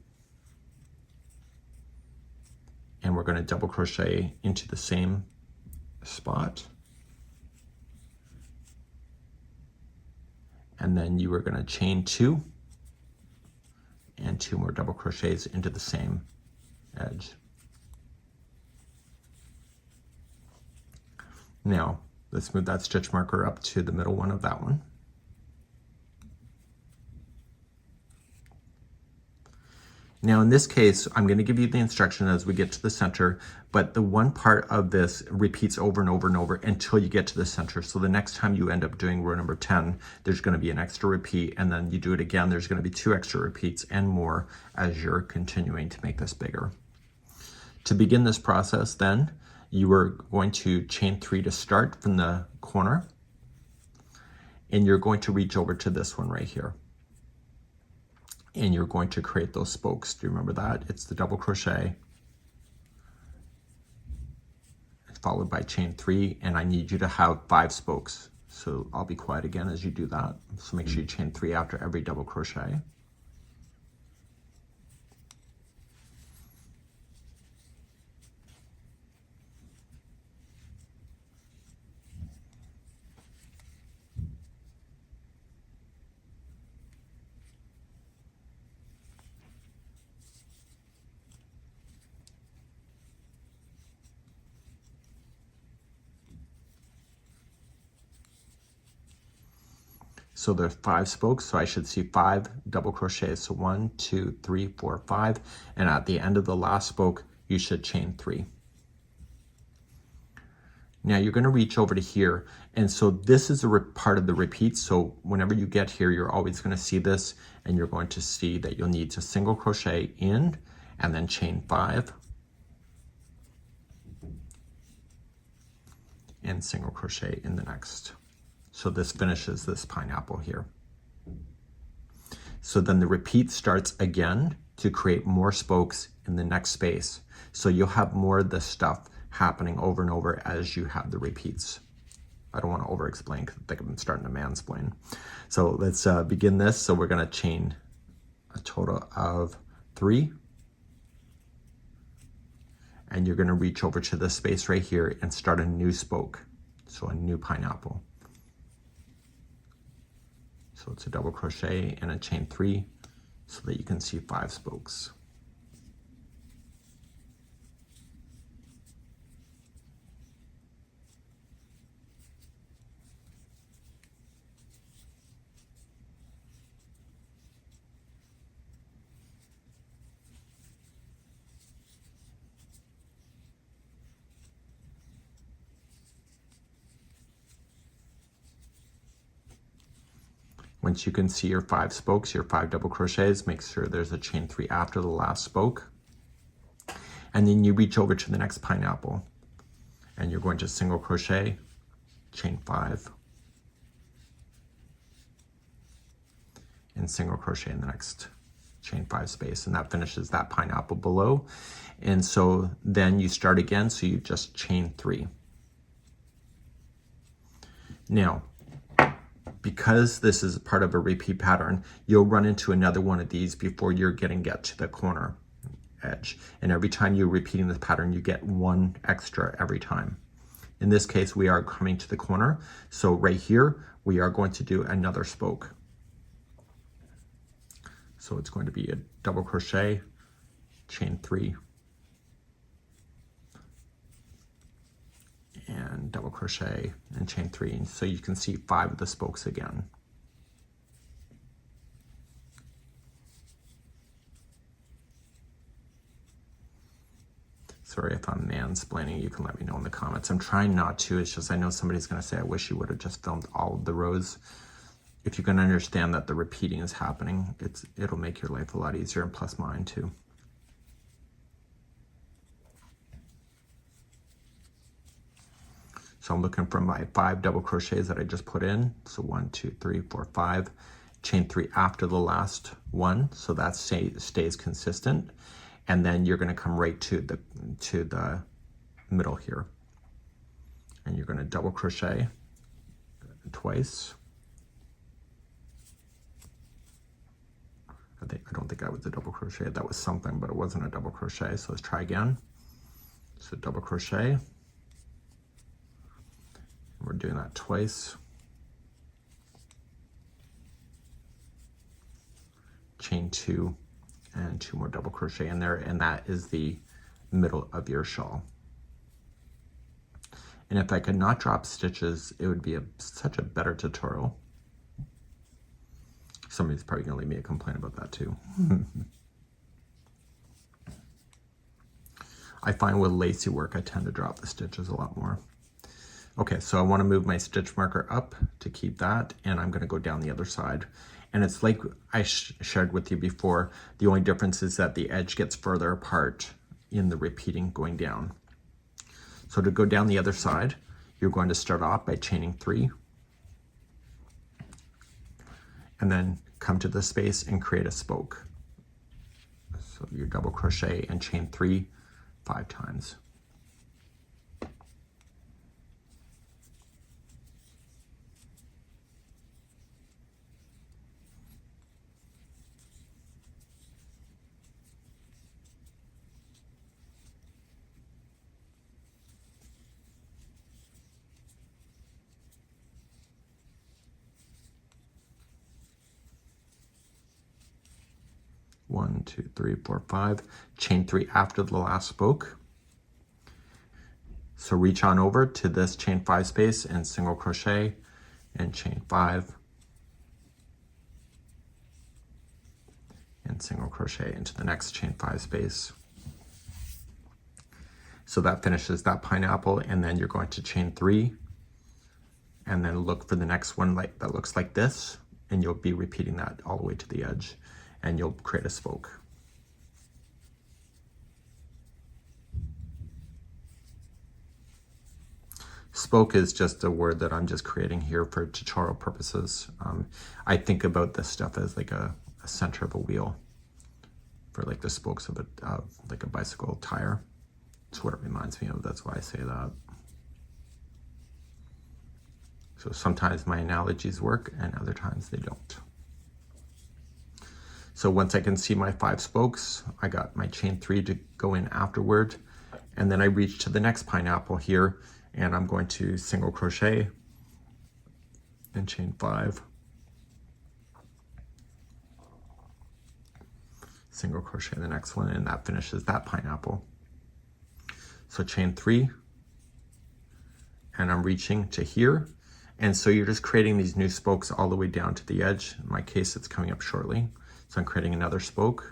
Speaker 1: and we're going to double crochet into the same spot. And then you are going to chain 2 and 2 more double crochets into the same edge. Now, let's move that stitch marker up to the middle one of that one. Now in this case, I'm going to give you the instruction as we get to the center, but the one part of this repeats over and over and over until you get to the center. So the next time you end up doing row number 10, there's going to be an extra repeat, and then you do it again, there's going to be 2 extra repeats and more as you're continuing to make this bigger. To begin this process then, you are going to chain 3 to start from the corner, and you're going to reach over to this one right here. And you're going to create those spokes. Do you remember that? It's the double crochet, followed by chain 3, and I need you to have 5 spokes. So I'll be quiet again as you do that. So make sure you chain 3 after every double crochet. So there's 5 spokes, so I should see 5 double crochets. So 1, 2, 3, 4, 5, and at the end of the last spoke, you should chain 3. Now you're going to reach over to here, and so this is a part of the repeat. So whenever you get here, you're always going to see this, and you're going to see that you'll need to single crochet in, and then chain 5, and single crochet in the next. So this finishes this pineapple here. So then the repeat starts again to create more spokes in the next space. So you'll have more of this stuff happening over and over as you have the repeats. I don't want to over explain because I think I'm starting to mansplain. So let's begin this. So we're going to chain a total of 3. And you're going to reach over to this space right here and start a new spoke. So a new pineapple. So it's a double crochet and a chain 3 so that you can see 5 spokes. Once you can see your 5 spokes, your 5 double crochets, make sure there's a chain 3 after the last spoke. And then you reach over to the next pineapple and you're going to single crochet, chain 5, and single crochet in the next chain 5 space, and that finishes that pineapple below. And so then you start again, so you just chain 3. Now, because this is part of a repeat pattern, you'll run into another one of these before you're get to the corner edge. And every time you're repeating this pattern, you get 1 extra every time. In this case, we are coming to the corner. So right here, we are going to do another spoke. So it's going to be a double crochet, chain 3, and double crochet and chain 3. So you can see 5 of the spokes again. Sorry if I'm mansplaining, you can let me know in the comments. I'm trying not to, it's just I know somebody's gonna say, I wish you would have just filmed all of the rows. If you can understand that the repeating is happening, it'll make your life a lot easier, and plus mine too. So I'm looking for my 5 double crochets that I just put in. So 1, 2, 3, 4, 5. Chain 3 after the last one, so that stays consistent. And then you're going to come right to the middle here, and you're going to double crochet twice. I don't think that was a double crochet. That was something, but it wasn't a double crochet. So let's try again. So double crochet. We're doing that twice. Chain 2 and 2 more double crochet in there, and that is the middle of your shawl. And if I could not drop stitches, it would be such a better tutorial. Somebody's probably gonna leave me a complaint about that too. I find with lacy work, I tend to drop the stitches a lot more. Okay, so I want to move my stitch marker up to keep that, and I'm going to go down the other side. And it's like I shared with you before, the only difference is that the edge gets further apart in the repeating going down. So to go down the other side, you're going to start off by chaining 3, and then come to this space and create a spoke. So you double crochet and chain 3 5 times. One, 2, 3, 4, 5. Chain 3 after the last spoke. So reach on over to this chain 5 space and single crochet and chain 5 and single crochet into the next chain 5 space. So that finishes that pineapple, and then you're going to chain 3 and then look for the next one that looks like this, and you'll be repeating that all the way to the edge, and you'll create a spoke. Spoke is just a word that I'm just creating here for tutorial purposes. I think about this stuff as like a center of a wheel for like the spokes of like a bicycle tire. It's what it reminds me of. That's why I say that. So sometimes my analogies work and other times they don't. So once I can see my 5 spokes, I got my chain 3 to go in afterward. And then I reach to the next pineapple here, and I'm going to single crochet and chain 5. Single crochet the next one, and that finishes that pineapple. So chain 3, and I'm reaching to here. And so you're just creating these new spokes all the way down to the edge. In my case, it's coming up shortly. So I'm creating another spoke.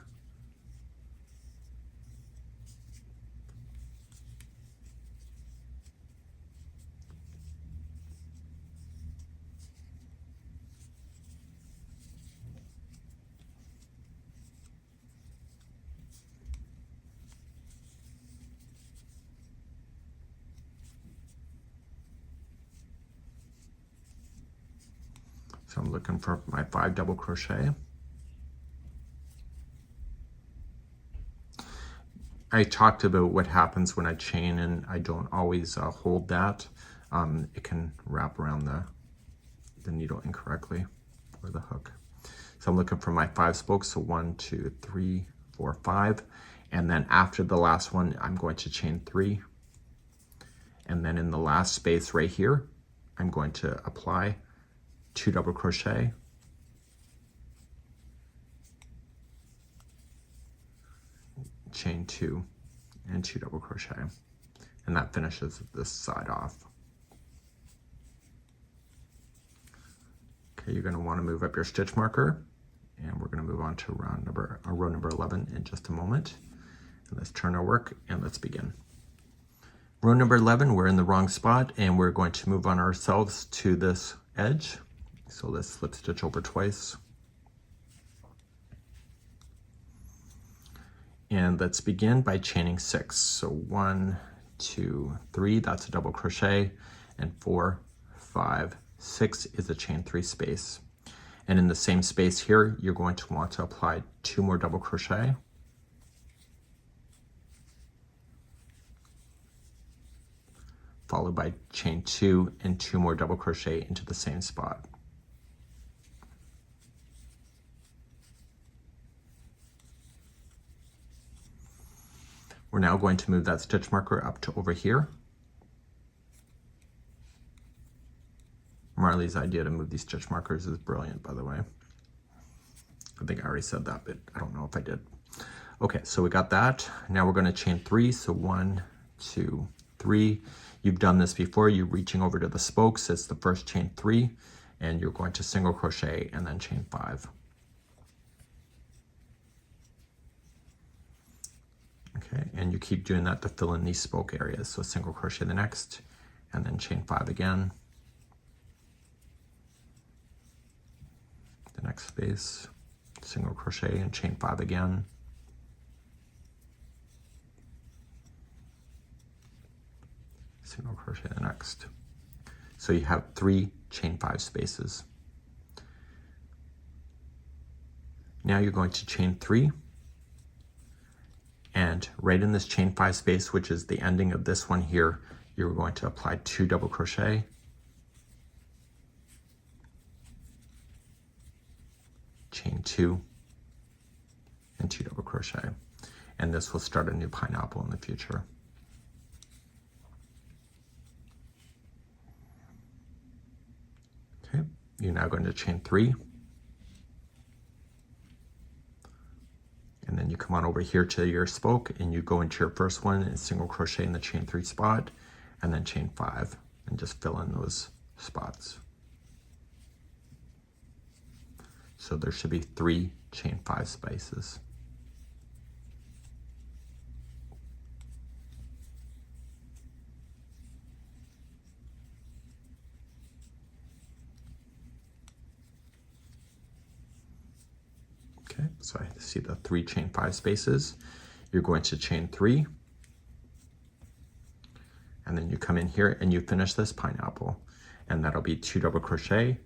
Speaker 1: So I'm looking for my 5 double crochet. I talked about what happens when I chain and I don't always hold that. It can wrap around the needle incorrectly, or the hook. So I'm looking for my 5 spokes, so 1, 2, 3, 4, 5. And then after the last one, I'm going to chain 3. And then in the last space right here, I'm going to apply 2 double crochet, chain 2, and 2 double crochet, and that finishes this side off. Okay, you're going to want to move up your stitch marker, and we're going to move on to row number 11 in just a moment. And let's turn our work and let's begin. Row number 11, we're in the wrong spot, and we're going to move on ourselves to this edge. So let's slip stitch over twice. And let's begin by chaining 6. So 1, 2, 3, that's a double crochet, and 4, 5, 6 is a chain 3 space. And in the same space here, you're going to want to apply 2 more double crochet. Followed by chain 2 and 2 more double crochet into the same spot. We're now going to move that stitch marker up to over here. Marley's idea to move these stitch markers is brilliant, by the way. I think I already said that, but I don't know if I did. Okay, so we got that. Now we're going to chain 3. So 1, 2, 3. You've done this before. You're reaching over to the spokes. It's the first chain 3, and you're going to single crochet and then chain 5. Okay, and you keep doing that to fill in these spoke areas. So single crochet the next, and then chain 5 again. The next space, single crochet and chain 5 again. Single crochet the next. So you have 3 chain 5 spaces. Now you're going to chain 3. And right in this chain 5 space, which is the ending of this one here, you're going to apply 2 double crochet, chain 2, and 2 double crochet. And this will start a new pineapple in the future. Okay, you're now going to chain 3. And then you come on over here to your spoke and you go into your first one and single crochet in the chain 3 spot, and then chain 5, and just fill in those spots. So there should be 3 chain 5 spaces. Okay, so I see the 3 chain 5 spaces. You're going to chain 3, and then you come in here and you finish this pineapple, and that'll be 2 double crochet,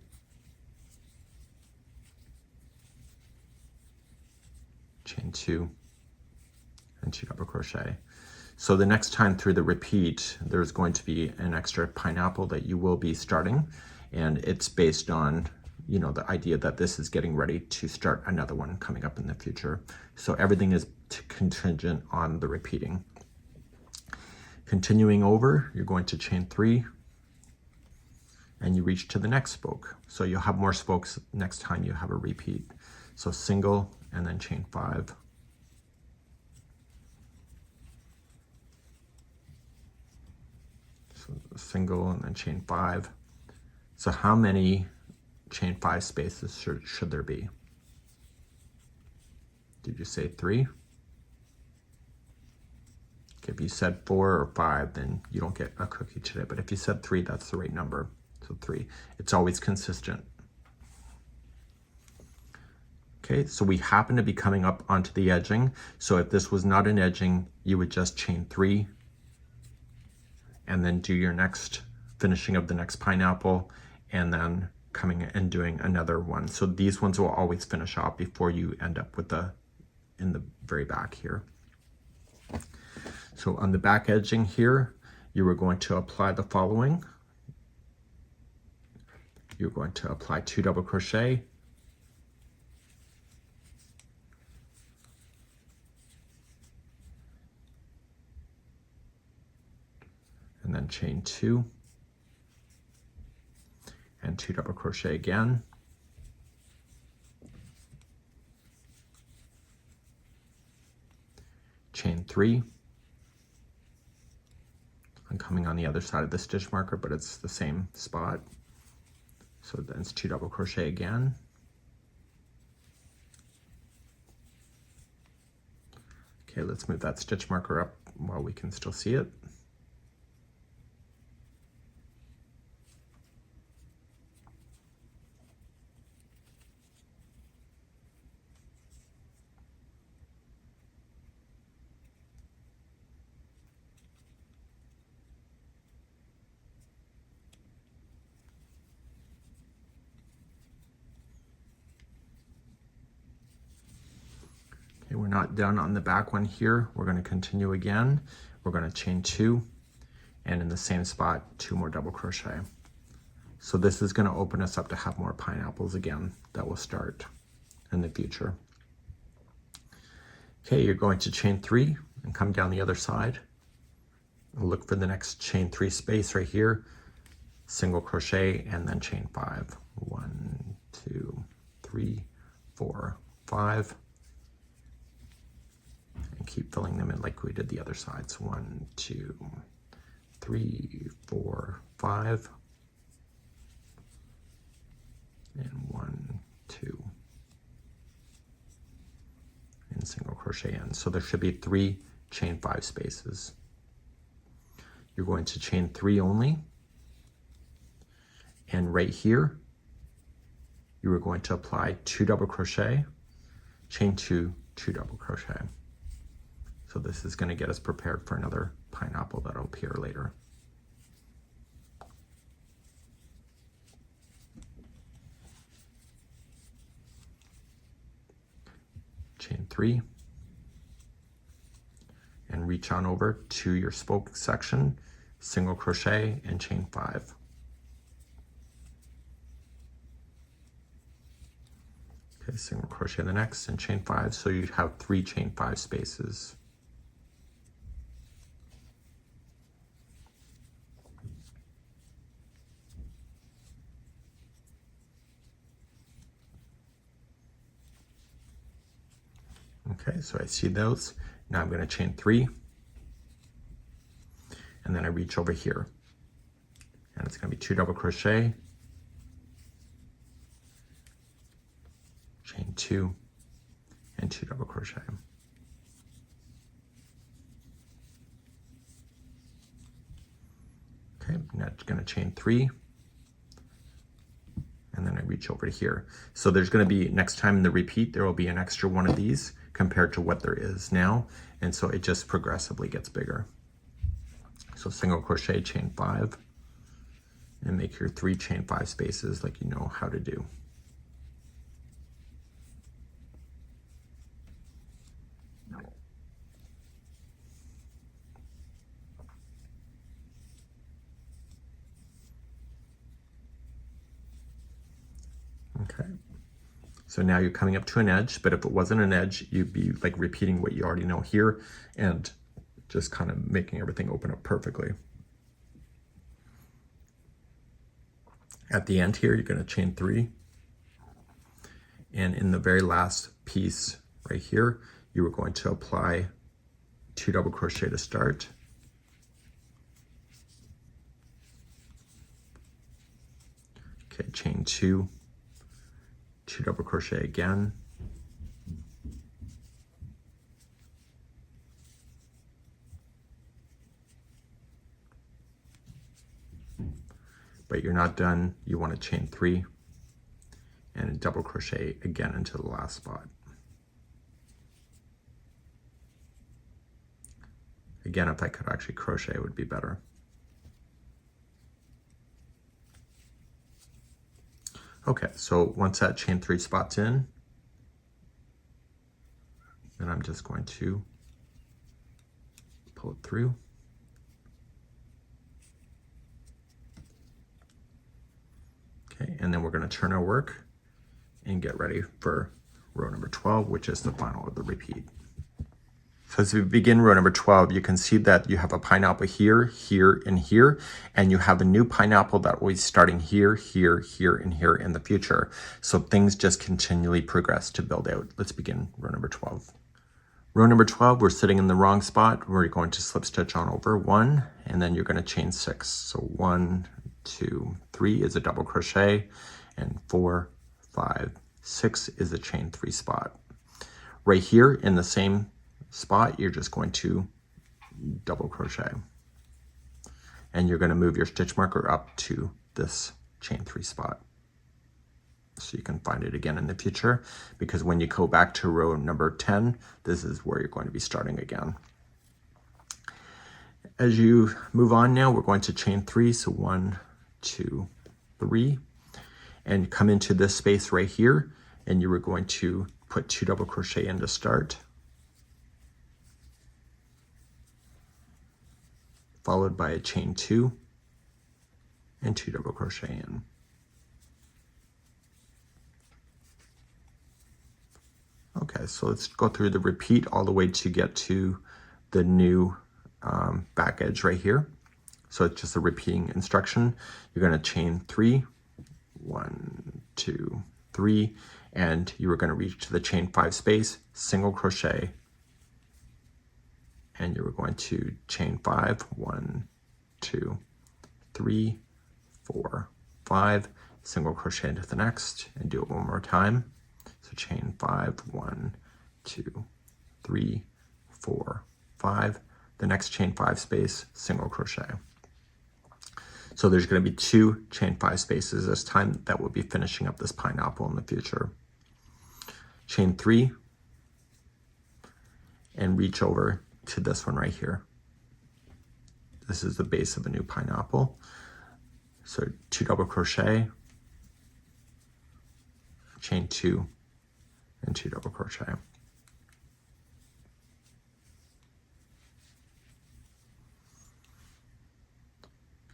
Speaker 1: chain 2, and 2 double crochet. So the next time through the repeat, there's going to be an extra pineapple that you will be starting, and it's based on, you know, the idea that this is getting ready to start another one coming up in the future. So everything is contingent on the repeating. Continuing over, you're going to chain 3, and you reach to the next spoke. So you'll have more spokes next time you have a repeat. So single and then chain 5. So single and then chain 5. So how many chain 5 spaces should there be? Did you say 3? Okay, if you said 4 or 5, then you don't get a cookie today. But if you said 3, that's the right number. So 3. It's always consistent. Okay, so we happen to be coming up onto the edging. So if this was not an edging, you would just chain 3 and then do your next finishing of the next pineapple, and then coming and doing another one. So these ones will always finish off before you end up with in the very back here. So on the back edging here, you are going to apply the following. You're going to apply 2 double crochet, and then chain 2 and 2 double crochet again, chain 3. I'm coming on the other side of the stitch marker, but it's the same spot. So then it's 2 double crochet again, okay, let's move that stitch marker up while we can still see it. Okay, we're not done on the back one here. We're going to continue again. We're going to chain 2, and in the same spot, 2 more double crochet. So this is going to open us up to have more pineapples again that will start in the future. Okay, you're going to chain 3 and come down the other side. Look for the next chain 3 space right here, single crochet, and then chain 5. 1, 2, 3, 4, 5. And keep filling them in like we did the other sides. 1, 2, 3, 4, 5. And 1, 2. And single crochet in. So there should be 3 chain 5 spaces. You're going to chain 3 only. And right here, you are going to apply 2 double crochet, chain 2, 2 double crochet. So this is going to get us prepared for another pineapple that'll appear later. Chain 3 and reach on over to your spoke section, single crochet and chain 5. Okay, single crochet the next and chain 5, so you have 3 chain 5 spaces. Okay, so I see those. Now I'm going to chain 3, and then I reach over here, and it's going to be 2 double crochet, chain 2, and 2 double crochet. Okay, now it's going to chain 3, and then I reach over to here. So there's going to be, next time in the repeat, there will be an extra one of these compared to what there is now, and so it just progressively gets bigger. So single crochet, chain 5, and make your 3 chain 5 spaces like you know how to do. Okay. So now you're coming up to an edge, but if it wasn't an edge, you'd be like repeating what you already know here and just kind of making everything open up perfectly. At the end here, you're going to chain 3. And in the very last piece right here, you are going to apply 2 double crochet to start. Okay, chain 2, 2 double crochet again. But you're not done. You want to chain 3 and double crochet again into the last spot. Again, if I could actually crochet, it would be better. Okay, so once that chain 3 spot's in, then I'm just going to pull it through. Okay, and then we're going to turn our work and get ready for row number 12, which is the final of the repeat. So as we begin row number 12, you can see that you have a pineapple here, here, and here, and you have a new pineapple that will be starting here, here, here, and here in the future. So things just continually progress to build out. Let's begin row number 12. Row number 12, we're sitting in the wrong spot. We're going to slip stitch on over 1, and then you're going to chain 6. So 1, 2, 3 is a double crochet, and 4, 5, 6 is a chain 3 spot. Right here in the same spot, you're just going to double crochet, and you're going to move your stitch marker up to this chain 3 spot so you can find it again in the future, because when you go back to row number 10, this is where you're going to be starting again. As you move on now, we're going to chain 3, so 1, 2, 3, and come into this space right here, and you are going to put 2 double crochet in to start, followed by a chain 2 and 2 double crochet in. Okay, so let's go through the repeat all the way to get to the new back edge right here. So it's just a repeating instruction. You're going to chain 3, 1, 2, 3, and you are going to reach to the chain 5 space, single crochet, and you're going to chain 5, 1, 2, 3, 4, 5, single crochet into the next, and do it one more time. So chain 5, 1, 2, 3, 4, 5. The next chain 5 space, single crochet. So there's going to be 2 chain 5 spaces this time that will be finishing up this pineapple in the future. Chain 3 and reach over to this one right here. This is the base of a new pineapple. So 2 double crochet, chain 2, and 2 double crochet.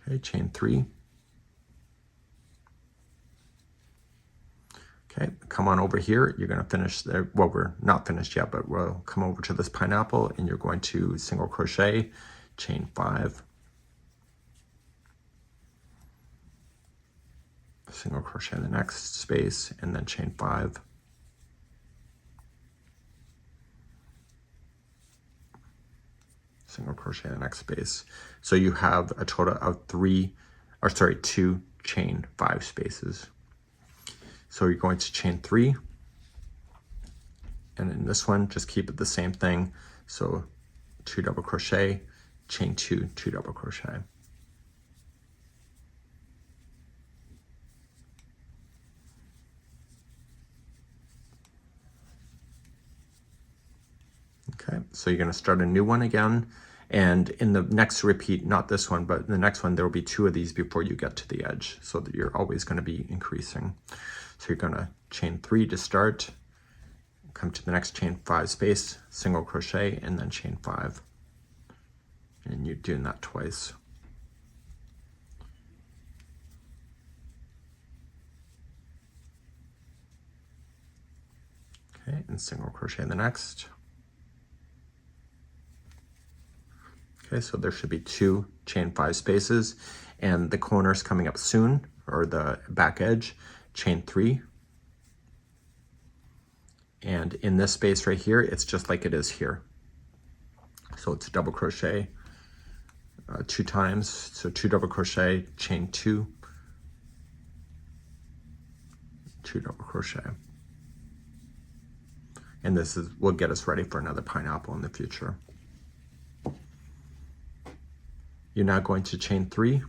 Speaker 1: Okay, chain 3. Okay, come on over here. You're going to finish there. Well, we're not finished yet, but we'll come over to this pineapple, and you're going to single crochet, chain 5, single crochet in the next space, and then chain 5, single crochet in the next space. So you have a total of 2 chain 5 spaces. So you're going to chain 3, and in this one, just keep it the same thing. So 2 double crochet, chain 2, 2 double crochet. Okay, so you're going to start a new one again, and in the next repeat, not this one, but in the next one, there will be 2 of these before you get to the edge, so that you're always going to be increasing. So you're going to chain 3 to start, come to the next chain 5 space, single crochet, and then chain 5. And you're doing that twice. Okay, and single crochet in the next. Okay, so there should be 2 chain 5 spaces, and the corner's coming up soon, or the back edge, chain 3. And in this space right here, it's just like it is here. So it's double crochet 2 times, so 2 double crochet, chain 2, 2 double crochet. And this will get us ready for another pineapple in the future. You're now going to chain 3.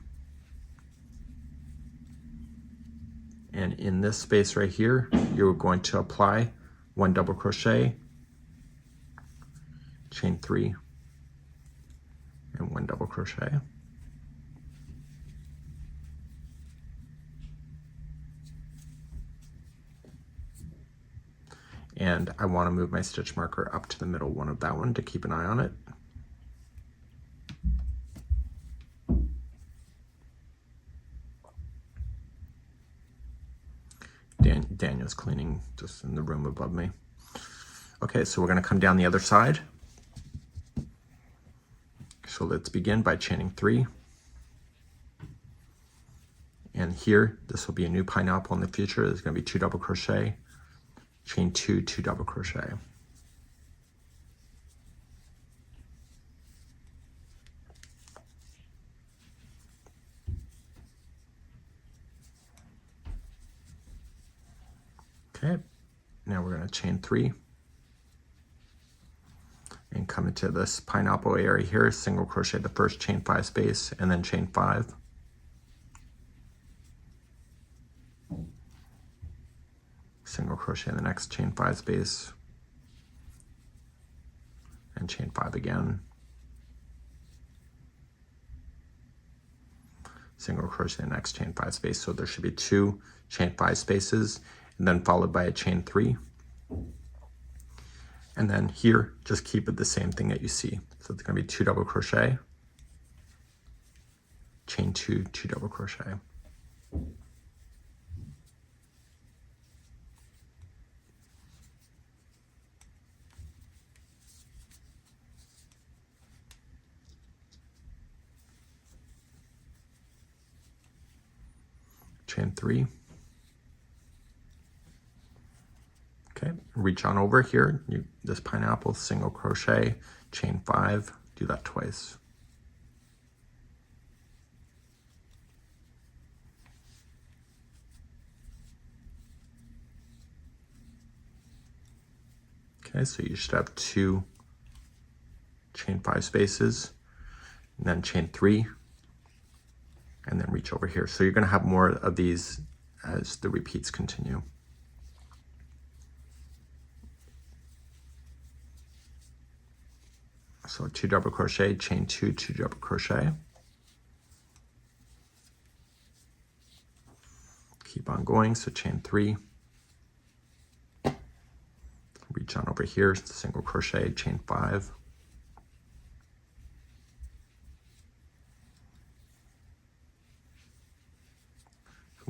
Speaker 1: And in this space right here, you're going to apply 1 double crochet, chain 3, and 1 double crochet. And I want to move my stitch marker up to the middle one of that one to keep an eye on it. Daniel's cleaning just in the room above me. Okay, so we're going to come down the other side. So let's begin by chaining 3. And here, this will be a new pineapple in the future. There's going to be 2 double crochet, chain 2, 2 double crochet. Okay, now we're going to chain 3 and come into this pineapple area here, single crochet the first chain 5 space, and then chain 5. Single crochet in the next chain 5 space, and chain 5 again. Single crochet in the next chain 5 space, so there should be 2 chain 5 spaces, and then followed by a chain 3. And then here, just keep it the same thing that you see. So it's going to be 2 double crochet, chain 2, 2 double crochet. Chain 3. Okay, reach on over here, this pineapple, single crochet, chain 5, do that twice. Okay, so you should have 2 chain 5 spaces, and then chain 3, and then reach over here. So you're going to have more of these as the repeats continue. So 2 double crochet, chain 2, 2 double crochet. Keep on going, so chain 3. Reach on over here, single crochet, chain 5.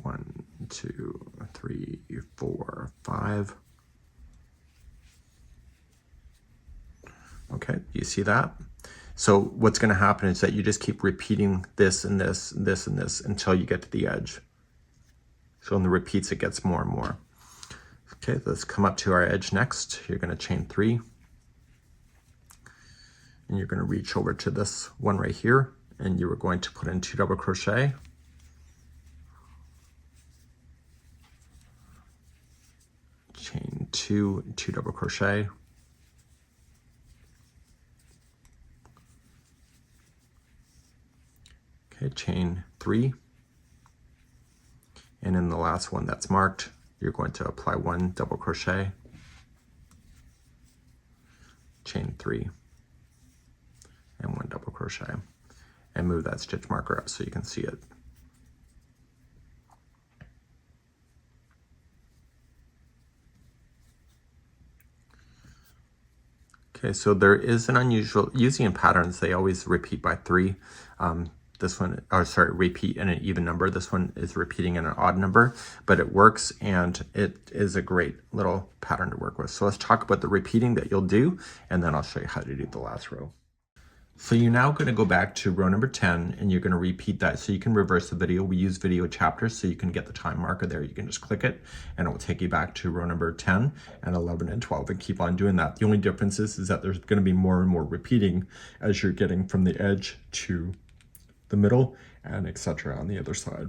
Speaker 1: One, 2, 3, 4, 5. Okay, you see that? So what's going to happen is that you just keep repeating this and this, this and this until you get to the edge. So in the repeats, it gets more and more. Okay, let's come up to our edge next. You're going to chain 3. And you're going to reach over to this one right here. And you are going to put in 2 double crochet. Chain 2, 2 double crochet. Okay, chain 3. And in the last one that's marked, you're going to apply 1 double crochet, chain 3, and 1 double crochet, and move that stitch marker up so you can see it. Okay, so there is an unusual, usually in patterns, they always repeat by 3. This one, or sorry, repeat in an even number. This one is repeating in an odd number, but it works and it is a great little pattern to work with. So let's talk about the repeating that you'll do, and then I'll show you how to do the last row. So you're now going to go back to row number 10 and you're going to repeat that. So you can reverse the video. We use video chapters so you can get the time marker there. You can just click it and it will take you back to row number 10 and 11 and 12 and keep on doing that. The only difference is that there's going to be more and more repeating as you're getting from the edge to the middle and etc. on the other side.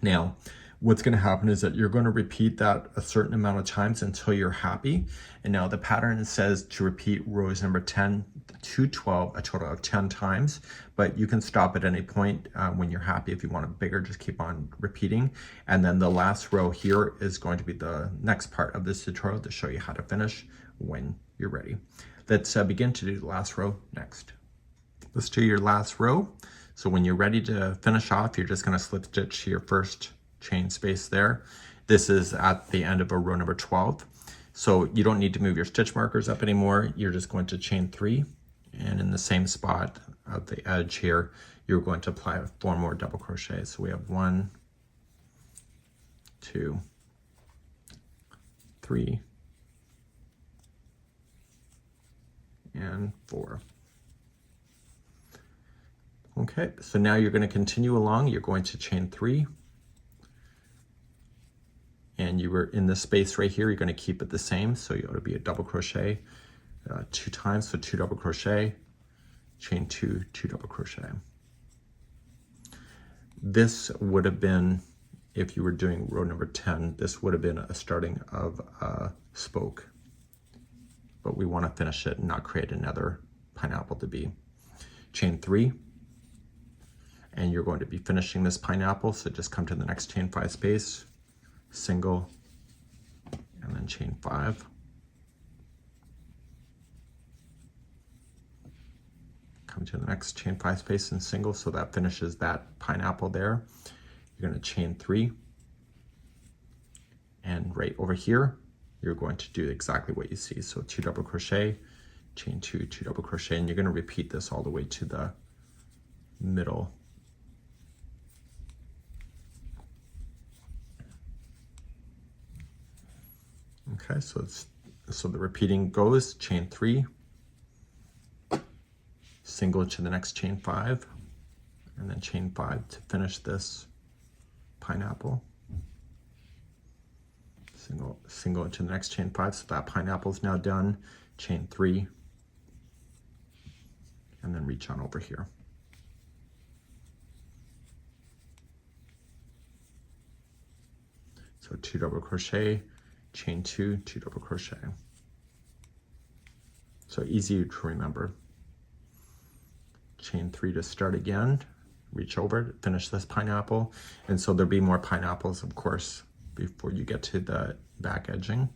Speaker 1: Now, what's going to happen is that you're going to repeat that a certain amount of times until you're happy. And now the pattern says to repeat rows number 10 to 12 a total of 10 times, but you can stop at any point when you're happy. If you want it bigger, just keep on repeating. And then the last row here is going to be the next part of this tutorial to show you how to finish when you're ready. Let's begin to do the last row next. Let's do your last row. So when you're ready to finish off, you're just going to slip stitch to your first chain space there. This is at the end of a row number 12. So you don't need to move your stitch markers up anymore. You're just going to chain 3, and in the same spot of the edge here, you're going to apply 4 more double crochets. So we have 1, 2, 3, and 4. Okay, so now you're going to continue along. You're going to chain 3. And you were in this space right here, you're going to keep it the same. So you ought to be a double crochet 2 times. So 2 double crochet, chain 2, 2 double crochet. This would have been, if you were doing row number 10, this would have been a starting of a spoke. But we want to finish it and not create another pineapple to be. Chain 3. And you're going to be finishing this pineapple. So just come to the next chain 5 space. Single, and then chain 5. Come to the next chain 5 space and single, so that finishes that pineapple there. You're going to chain 3, and right over here you're going to do exactly what you see. So 2 double crochet, chain 2, 2 double crochet, and you're going to repeat this all the way to the middle. Okay, so the repeating goes chain 3, single to the next chain 5, and then chain 5 to finish this pineapple. Single into the next chain 5, so that pineapple is now done. Chain 3, and then reach on over here. So 2 double crochet, chain 2, 2 double crochet. So easy to remember. Chain 3 to start again, reach over, finish this pineapple. And so there'll be more pineapples, of course, before you get to the back edging.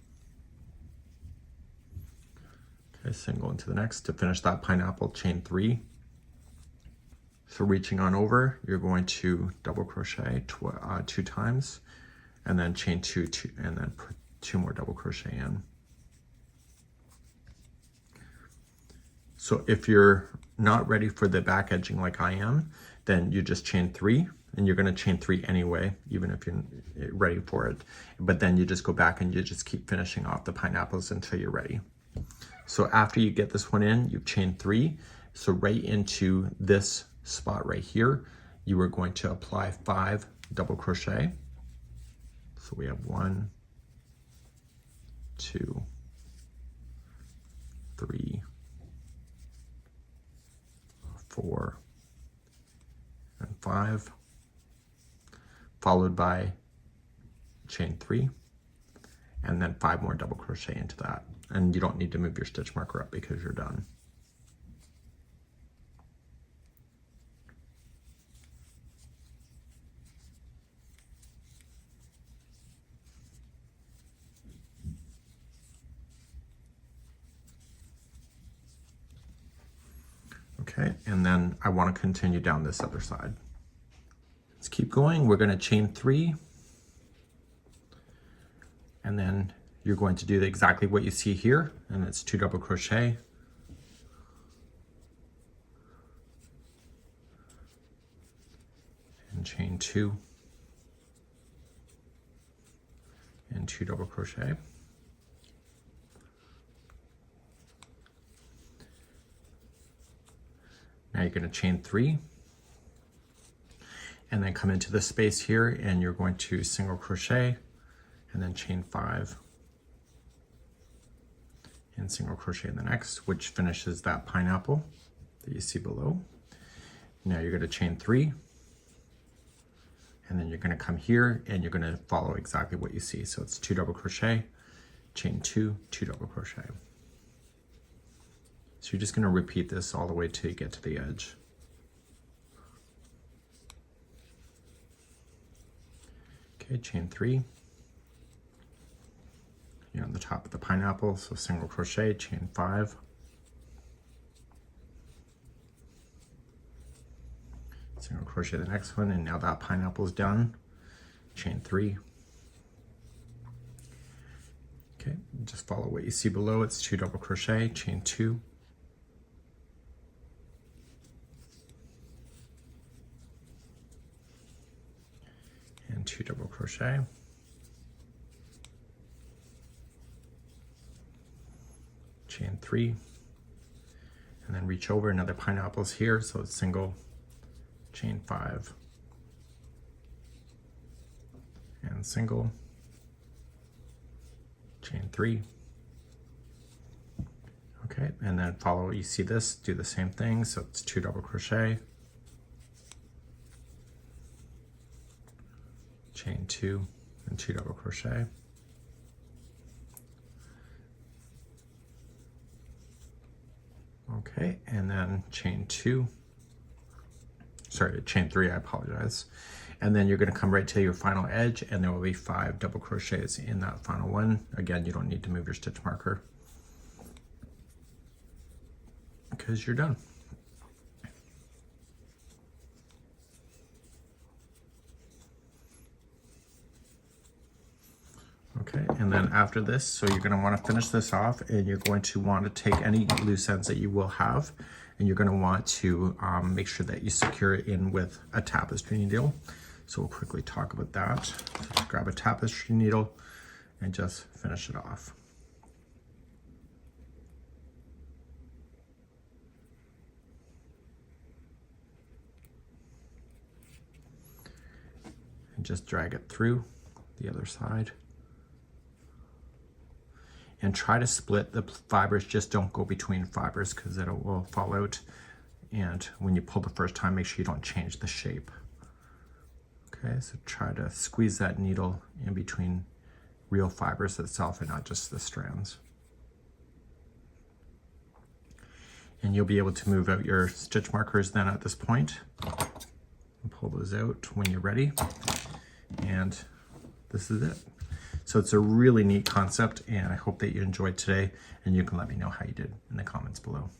Speaker 1: Okay, single into the next to finish that pineapple, chain 3. So reaching on over, you're going to double crochet 2 times, and then chain 2, and then put 2 more double crochet in. So if you're not ready for the back edging like I am, then you just chain 3, and you're going to chain 3 anyway, even if you're ready for it. But then you just go back and you just keep finishing off the pineapples until you're ready. So after you get this one in, you've chained 3. So right into this spot right here, you are going to apply 5 double crochet. So we have 1, 2, 3, 4, and 5, followed by chain 3, and then 5 more double crochet into that. And you don't need to move your stitch marker up because you're done. Okay, and then I want to continue down this other side. Let's keep going. We're going to chain 3, and then you're going to do exactly what you see here, and it's 2 double crochet, and chain 2 and 2 double crochet. Now you're going to chain 3 and then come into the space here, and you're going to single crochet and then chain 5 and single crochet in the next, which finishes that pineapple that you see below. Now you're going to chain 3 and then you're going to come here and you're going to follow exactly what you see. So it's 2 double crochet, chain 2, 2 double crochet. So you're just going to repeat this all the way till you get to the edge. Okay, chain 3. You're on the top of the pineapple, so single crochet, chain 5. Single crochet the next one, and now that pineapple is done. Chain 3. Okay, just follow what you see below. It's 2 double crochet, chain 2. And 2 double crochet. Chain 3. And then reach over, another pineapple's here, so it's single, chain 5. And single, chain 3. Okay, and then follow, you see this, do the same thing, so it's 2 double crochet, chain 2 and 2 double crochet. Okay, and then chain 2, sorry, chain 3, I apologize. And then you're going to come right to your final edge, and there will be 5 double crochets in that final one. Again, you don't need to move your stitch marker because you're done. Okay, and then after this, so you're going to want to finish this off, and you're going to want to take any loose ends that you will have, and you're going to want to make sure that you secure it in with a tapestry needle. So we'll quickly talk about that. So just grab a tapestry needle and just finish it off. And just drag it through the other side. And try to split the fibers, just don't go between fibers because it will fall out. And when you pull the first time, make sure you don't change the shape. Okay, so try to squeeze that needle in between real fibers itself and not just the strands. And you'll be able to move out your stitch markers then at this point. And pull those out when you're ready. And this is it. So it's a really neat concept, and I hope that you enjoyed today, and you can let me know how you did in the comments below.